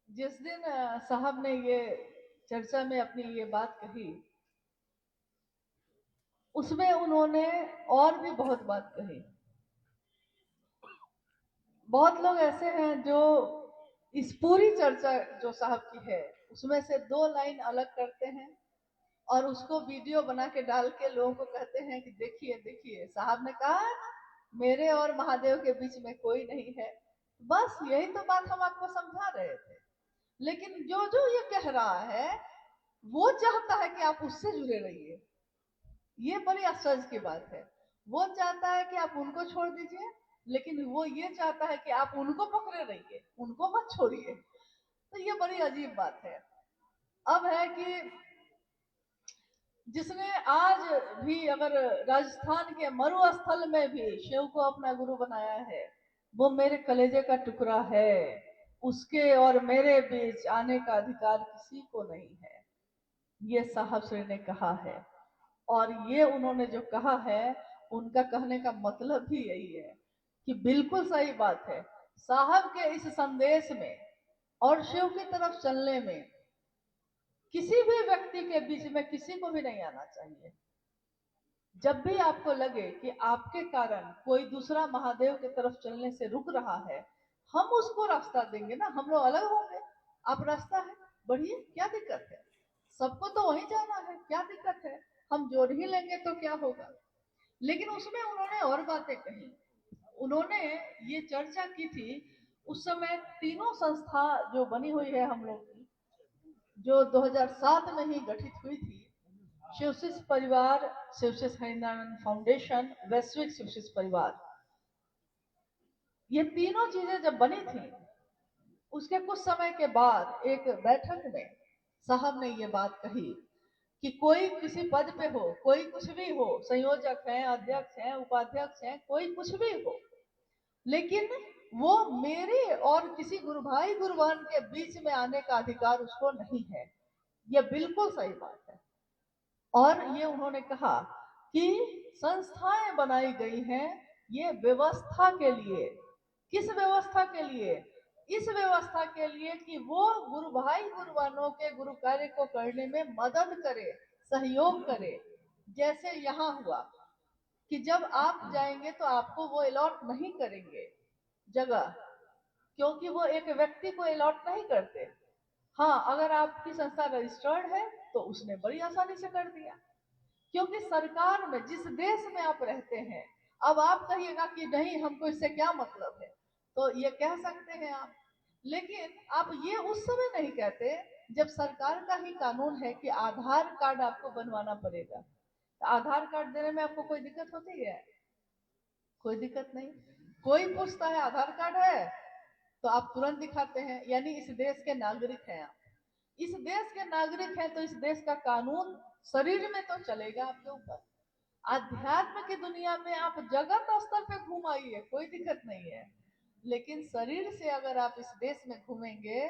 जिस दिन साहब ने ये चर्चा में अपनी ये बात कही, उसमें उन्होंने और भी बहुत बात कही। बहुत लोग ऐसे हैं जो इस पूरी चर्चा जो साहब की है उसमें से 2 लाइन अलग करते हैं और उसको वीडियो बना के डाल के लोगों को कहते हैं कि देखिए देखिए साहब ने कहा है ना, मेरे और महादेव के बीच में कोई नहीं है। बस यही तो बात हम आपको समझा रहे थे, लेकिन जो जो ये कह रहा है वो चाहता है कि आप उससे जुड़े रहिए। ये बड़ी आश्चर्य की बात है। वो चाहता है कि आप उनको छोड़ दीजिए, लेकिन वो ये चाहता है कि आप उनको पकड़े रहिए, उनको मत छोड़िए। तो ये बड़ी अजीब बात है। अब है कि जिसने आज भी अगर राजस्थान के मरुस्थल में भी शिव को अपना गुरु बनाया है, वो मेरे कलेजे का टुकड़ा है, उसके और मेरे बीच आने का अधिकार किसी को नहीं है, ये साहब श्री ने कहा है। और ये उन्होंने जो कहा है उनका कहने का मतलब भी यही है कि बिल्कुल सही बात है। साहब के इस संदेश में और शिव की तरफ चलने में किसी भी व्यक्ति के बीच में किसी को भी नहीं आना चाहिए। जब भी आपको लगे कि आपके कारण कोई दूसरा महादेव की तरफ चलने से रुक रहा है, हम उसको रास्ता देंगे ना, हम लोग अलग होंगे, आप रास्ता है बढ़िए, क्या दिक्कत है, सबको तो वहीं जाना है, क्या दिक्कत है, हम जोड़ ही लेंगे तो क्या होगा। लेकिन उसमें उन्होंने और बातें कही। उन्होंने ये चर्चा की थी उस समय तीनों संस्था जो बनी हुई है हम लोग की, जो 2007 में ही गठित हुई थी, शिवशिष परिवार, शिवशिष हरिनारायण फाउंडेशन, वैश्विक शिवशिष परिवार, ये तीनों चीजें जब बनी थी उसके कुछ समय के बाद एक बैठक में साहब ने ये बात कही कि कोई किसी पद पे हो, कोई कुछ भी हो, संयोजक हैं, अध्यक्ष हैं, उपाध्यक्ष हैं, कोई कुछ भी हो, लेकिन वो मेरे और किसी गुरु भाई गुरुवान के बीच में आने का अधिकार उसको नहीं है। ये बिल्कुल सही बात है। और ये उन्होंने कहा कि संस्थाएं बनाई गई हैं ये व्यवस्था के लिए। किस व्यवस्था के लिए? इस व्यवस्था के लिए कि वो गुरु भाई गुरुवानों के गुरु कार्य को करने में मदद करे, सहयोग करे। जैसे यहाँ हुआ कि जब आप जाएंगे तो आपको वो अलॉट नहीं करेंगे जगह, क्योंकि वो एक व्यक्ति को अलॉट नहीं करते। हाँ, अगर आपकी संस्था रजिस्टर्ड है तो उसने बड़ी आसानी से कर दिया, क्योंकि सरकार में जिस देश में आप रहते हैं, अब आप कहिएगा कि नहीं हमको इससे क्या मतलब है, तो ये कह सकते हैं आप, लेकिन आप ये उस समय नहीं कहते जब सरकार का ही कानून है कि आधार कार्ड आपको बनवाना पड़ेगा। तो आधार कार्ड देने में आपको कोई दिक्कत होती है? कोई दिक्कत नहीं। कोई पूछता है आधार कार्ड है तो आप तुरंत दिखाते हैं, यानी इस देश के नागरिक हैं आप। इस देश के नागरिक हैं तो इस देश का कानून शरीर में तो चलेगा आपके ऊपर। अध्यात्म की दुनिया में आप जगत स्तर पे घूम आइए, कोई दिक्कत नहीं है, लेकिन शरीर से अगर आप इस देश में घूमेंगे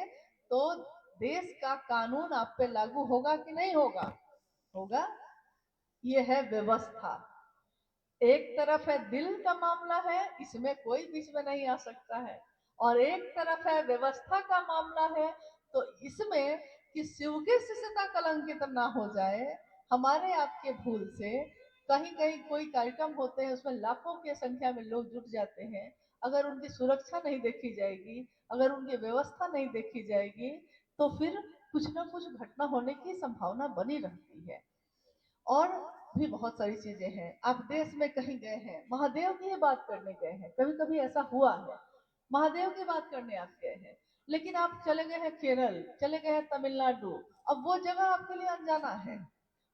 तो देश का कानून आप पे लागू होगा कि नहीं होगा? होगा। ये है व्यवस्था। एक तरफ है दिल का मामला है, इसमें कोई बीच में नहीं आ सकता है, और एक तरफ है व्यवस्था का मामला है, तो इसमें कि शिव की शिष्यता कलंकित ना हो जाए हमारे आपके भूल से। कहीं कहीं कोई कार्यक्रम होते हैं, उसमें लाखों की संख्या में लोग जुट जाते हैं, अगर उनकी सुरक्षा नहीं देखी जाएगी, अगर उनकी व्यवस्था नहीं देखी जाएगी, तो फिर कुछ ना कुछ घटना होने की संभावना बनी रहती है। और भी बहुत सारी चीजें हैं। आप देश में कहीं गए हैं, महादेव की ही बात करने गए हैं, कभी कभी ऐसा हुआ है, महादेव की बात करने आप गए हैं, लेकिन आप चले गए हैं केरल, चले गए हैं तमिलनाडु, अब वो जगह आपके लिए अनजाना है,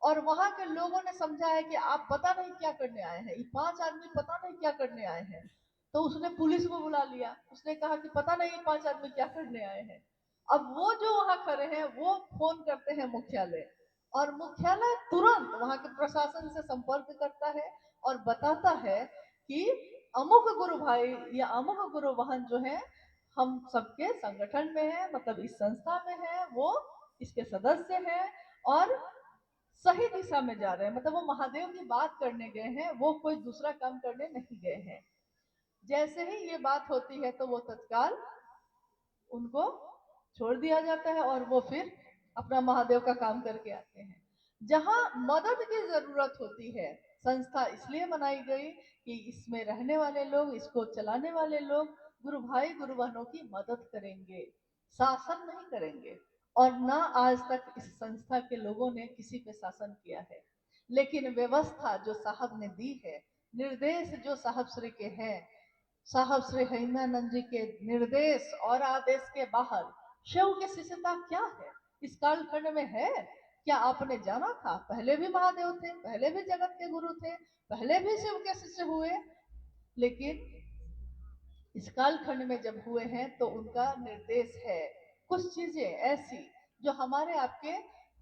और वहां के लोगों ने समझा है कि आप पता नहीं क्या करने आए हैं, ये 5 आदमी पता नहीं क्या करने आए हैं, तो उसने पुलिस को बुला लिया, उसने कहा कि पता नहीं ये 5 आदमी क्या करने आए हैं। अब वो जो वहां खड़े हैं वो फोन करते हैं मुख्यालय, और मुख्यालय तुरंत वहां के प्रशासन से संपर्क करता है और बताता है कि अमुक गुरु भाई या अमुक गुरु वाहन जो है हम सबके संगठन में है, मतलब इस संस्था में है, वो इसके सदस्य हैं और सही दिशा में जा रहे हैं, मतलब वो महादेव की बात करने गए हैं, वो कोई दूसरा काम करने नहीं गए हैं। जैसे ही ये बात होती है तो वो तत्काल उनको छोड़ दिया जाता है और वो फिर अपना महादेव का काम करके आते हैं। जहां मदद की जरूरत होती है, संस्था इसलिए बनाई गई कि इसमें रहने वाले लोग, इसको चलाने वाले लोग गुरु भाई गुरु बहनों की मदद करेंगे, शासन नहीं करेंगे। और ना आज तक इस संस्था के लोगों ने किसी पे शासन किया है, लेकिन व्यवस्था जो साहब ने दी है, निर्देश जो साहब श्री के हैं, साहब श्री हिमानंद जी के निर्देश और आदेश के बाहर शिव की शिष्यता क्या है, इस कालखंड में है? क्या आपने जाना था? पहले भी महादेव थे, पहले भी जगत के गुरु थे, पहले भी शिव के शिष्य हुए, लेकिन इस कालखंड में जब हुए हैं तो उनका निर्देश है कुछ चीजें ऐसी जो हमारे आपके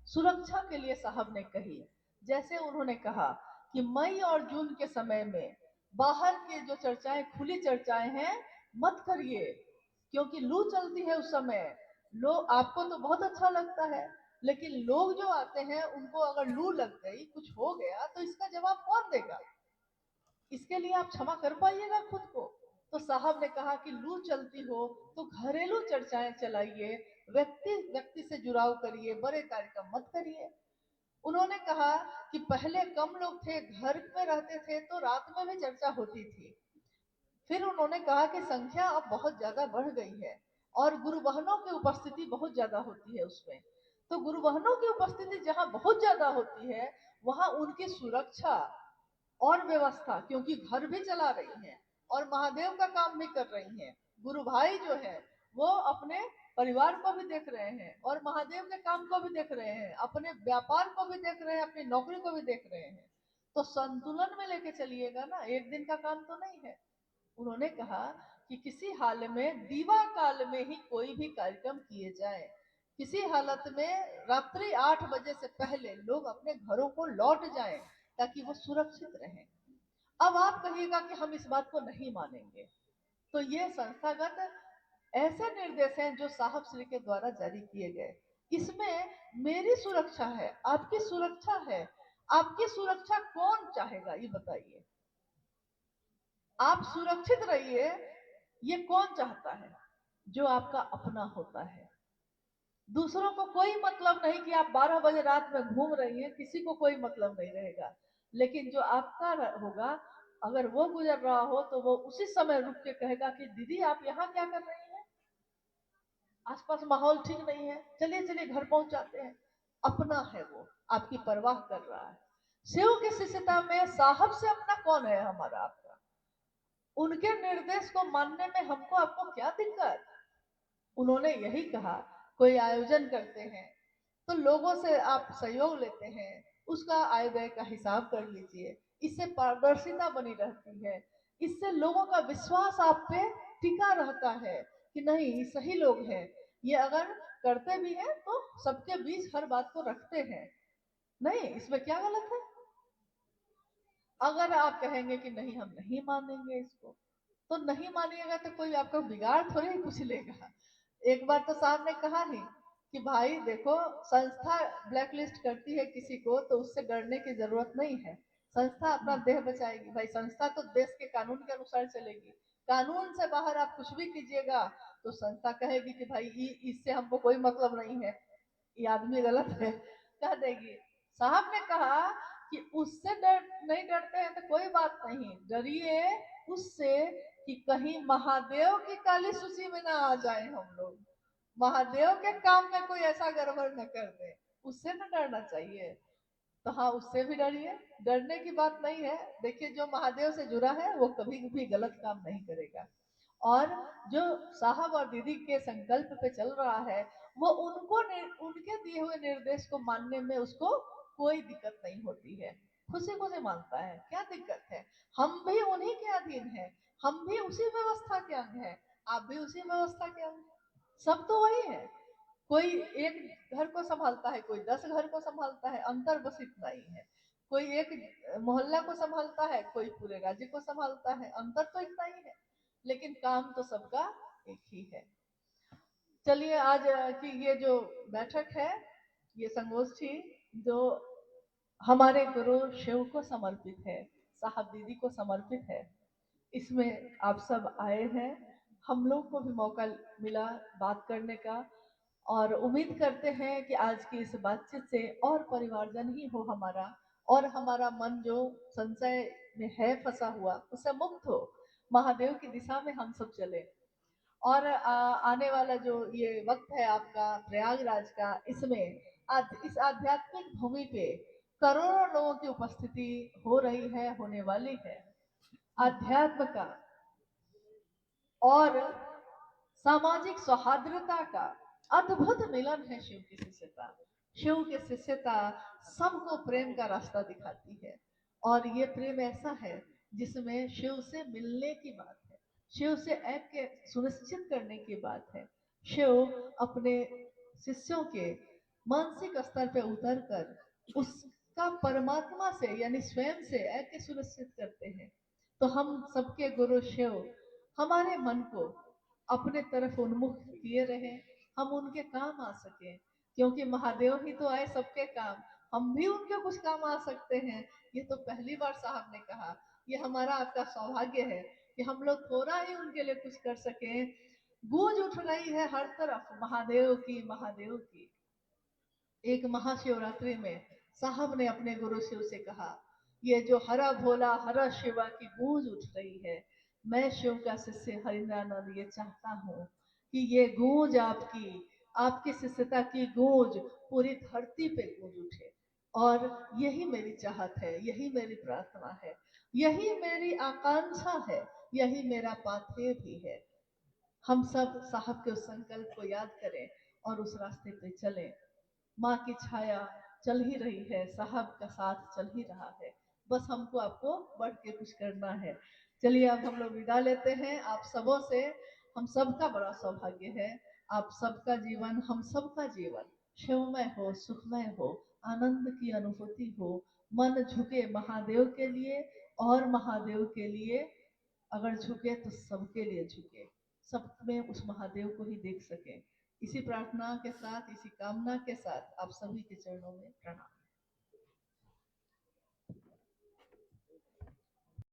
सुरक्षा के लिए साहब ने कही। जैसे उन्होंने कहा कि मई और जून के समय में बाहर के जो चर्चाएं, खुली चर्चाएं हैं, मत करिए, क्योंकि लू चलती है उस समय। लोग, आपको तो बहुत अच्छा लगता है, लेकिन लोग जो आते हैं उनको अगर लू लग गई, कुछ हो गया, तो इसका जवाब कौन देगा? इसके लिए आप क्षमा कर पाइएगा खुद को? तो साहब ने कहा कि लू चलती हो तो घरेलू चर्चाएं चलाइए, व्यक्ति व्यक्ति से जुड़ाव करिए, बड़े कार्यक्रम मत करिए। उन्होंने कहा कि पहले कम लोग थे, घर में रहते थे, तो रात में भी चर्चा होती थी। फिर उन्होंने कहा कि संख्या अब बहुत ज्यादा बढ़ गई है और गुरु बहनों की उपस्थिति बहुत ज्यादा होती है उसमें। तो गुरु बहनों की उपस्थिति जहां बहुत ज्यादा होती है, वहां उनकी सुरक्षा और व्यवस्था, क्योंकि घर भी चला रही हैं और महादेव का काम भी कर रही हैं, गुरु भाई जो है वो अपने परिवार को भी देख रहे हैं और महादेव के काम को भी देख रहे हैं, अपने व्यापार को भी देख रहे हैं, अपनी नौकरी को भी देख रहे हैं, तो संतुलन में लेके चलिएगा ना, एक दिन का काम तो नहीं है। उन्होंने कहा कि किसी हाल में दीवा काल में ही कोई भी कार्यक्रम किए जाए, किसी हालत में रात्रि 8 बजे से पहले लोग अपने घरों को लौट जाएं ताकि वो सुरक्षित रहें। अब आप कहिएगा कि हम इस बात को नहीं मानेंगे, तो ये संस्थागत ऐसे निर्देश हैं जो साहब श्री के द्वारा जारी किए गए। इसमें मेरी सुरक्षा है, आपकी सुरक्षा है, आपकी सुरक्षा कौन चाहेगा ये बताइए? आप सुरक्षित रहिए, ये कौन चाहता है? जो आपका अपना होता है। दूसरों को कोई मतलब नहीं कि आप 12 बजे रात में घूम रही हैं, किसी को कोई मतलब नहीं रहेगा, लेकिन जो आपका होगा, अगर वो गुजर रहा हो तो वो उसी समय रुक के कहेगा कि दीदी आप यहाँ क्या कर रही हैं, आसपास माहौल ठीक नहीं है, चलिए चलिए घर पहुंचाते हैं। अपना है वो, आपकी परवाह कर रहा है। शिव की शिष्यता में साहब से अपना कौन है हमारा आपका? उनके निर्देश को मानने में हमको आपको क्या दिक्कत? उन्होंने यही कहा, कोई आयोजन करते हैं तो लोगों से आप सहयोग लेते हैं, उसका आय व्यय का हिसाब कर लीजिए, इससे पारदर्शिता बनी रहती है, इससे लोगों का विश्वास आप पे टिका रहता है कि नहीं ये सही लोग हैं, ये अगर करते भी हैं तो सबके बीच हर बात को रखते हैं, नहीं इसमें क्या गलत है? अगर आप कहेंगे कि नहीं हम नहीं मानेंगे इसको, तो नहीं मानिएगा तो कोई आपका बिगाड़ थोड़ी ही कुछ लेगा। एक बार तो साहब ने कहा ही कि भाई देखो, संस्था ब्लैकलिस्ट करती है किसी को तो उससे डरने की जरूरत नहीं है, संस्था अपना देह बचाएगी। भाई संस्था तो देश के कानून के अनुसार चलेगी, कानून से बाहर आप कुछ भी कीजिएगा तो संस्था कहेगी कि भाई इससे हमको कोई मतलब नहीं है, ये आदमी गलत है, कह देगी। साहब ने कहा कि उससे डर नहीं डरते हैं तो कोई बात नहीं, डरिए उससे कि कहीं महादेव की काली सूची में ना आ जाए हम लोग, महादेव के काम में कोई ऐसा गड़बड़ न कर दे, उससे न डरना चाहिए। तो हाँ, उससे भी डरिए, डरने की बात नहीं है। देखिए, जो महादेव से जुड़ा है वो कभी भी गलत काम नहीं करेगा, और जो साहब और दीदी के संकल्प पे चल रहा है वो उनके दिए हुए निर्देश को मानने में उसको कोई दिक्कत नहीं होती है, खुशी खुशी मानता है, क्या दिक्कत है। हम भी उन्हीं के अधीन हैं, हम भी उसी व्यवस्था के अंग हैं, आप भी उसी व्यवस्था के अंग हैं। सब तो वही है, कोई एक घर को संभालता है, कोई 10 घर को संभालता है, अंतर बस इतना ही है। कोई एक मोहल्ला को संभालता है, कोई पूरे राज्य को संभालता है, अंतर तो इतना ही है, लेकिन काम तो सबका एक ही है। चलिए, आज की ये जो बैठक है, ये संगोष्ठी जो हमारे गुरु शिव को समर्पित है, साहब दीदी को समर्पित है, इसमें आप सब आए हैं, हम लोग को भी मौका मिला बात करने का, और उम्मीद करते हैं कि आज की इस बातचीत से और परिवारजन ही हो हमारा, और हमारा मन जो संशय में है फंसा हुआ उससे मुक्त हो, महादेव की दिशा में हम सब चले। और आने वाला जो ये वक्त है आपका प्रयागराज का, इसमें इस आध्यात्मिक भूमि पे करोड़ों लोगों की उपस्थिति हो रही है, होने वाली है। अध्यात्म का और सामाजिक सौहार्द्रता का अद्भुत मिलन है शिव की शिष्यता। शिव की शिष्यता सबको प्रेम का रास्ता दिखाती है, और ये प्रेम ऐसा है जिसमें शिव से मिलने की बात है, शिव से ऐक्य सुनिश्चित करने की बात है। शिव अपने शिष्यों के मानसिक स्तर पर उतर कर उसका परमात्मा से यानी स्वयं से ऐक्य सुनिश्चित करते हैं। तो हम सबके गुरु शिव हमारे मन को अपने तरफ उन्मुख किए रहे, हम उनके काम आ सके, क्योंकि महादेव ही तो आए सबके काम, हम भी उनके कुछ काम आ सकते हैं। ये तो पहली बार साहब ने कहा, ये हमारा आपका सौभाग्य है कि हम लोग थोड़ा ही उनके लिए कुछ कर सके। गूंज उठ रही है हर तरफ महादेव की, महादेव की। एक महाशिवरात्रि में साहब ने अपने गुरु शिव से कहा, ये जो हरा भोला हरा शिवा की गूंज उठ रही है, मैं शिव का शिष्य हरिंद्रानंद ये चाहता हूँ कि ये गूंज आपकी आपकी शिष्यता की गूंज पूरी धरती पे गूंज उठे। और यही मेरी चाहत है, यही मेरी प्रार्थना है, यही मेरी आकांक्षा है, यही मेरा पाथेय भी है। हम सब साहब के उस संकल्प को याद करें और उस रास्ते पे चलें। माँ की छाया चल ही रही है, साहब का साथ चल ही रहा है, बस हमको आपको बढ़ के कुछ करना है। चलिए, अब हम लोग विदा लेते हैं आप सबों से। हम सबका बड़ा सौभाग्य है, आप सबका जीवन, हम सबका जीवन शिवमय हो, सुखमय हो, आनंद की अनुभूति हो, मन झुके महादेव के लिए, और महादेव के लिए अगर झुके तो सबके लिए झुके, सब में उस महादेव को ही देख सके। इसी प्रार्थना के साथ, इसी कामना के साथ आप सभी के चरणों में प्रणाम।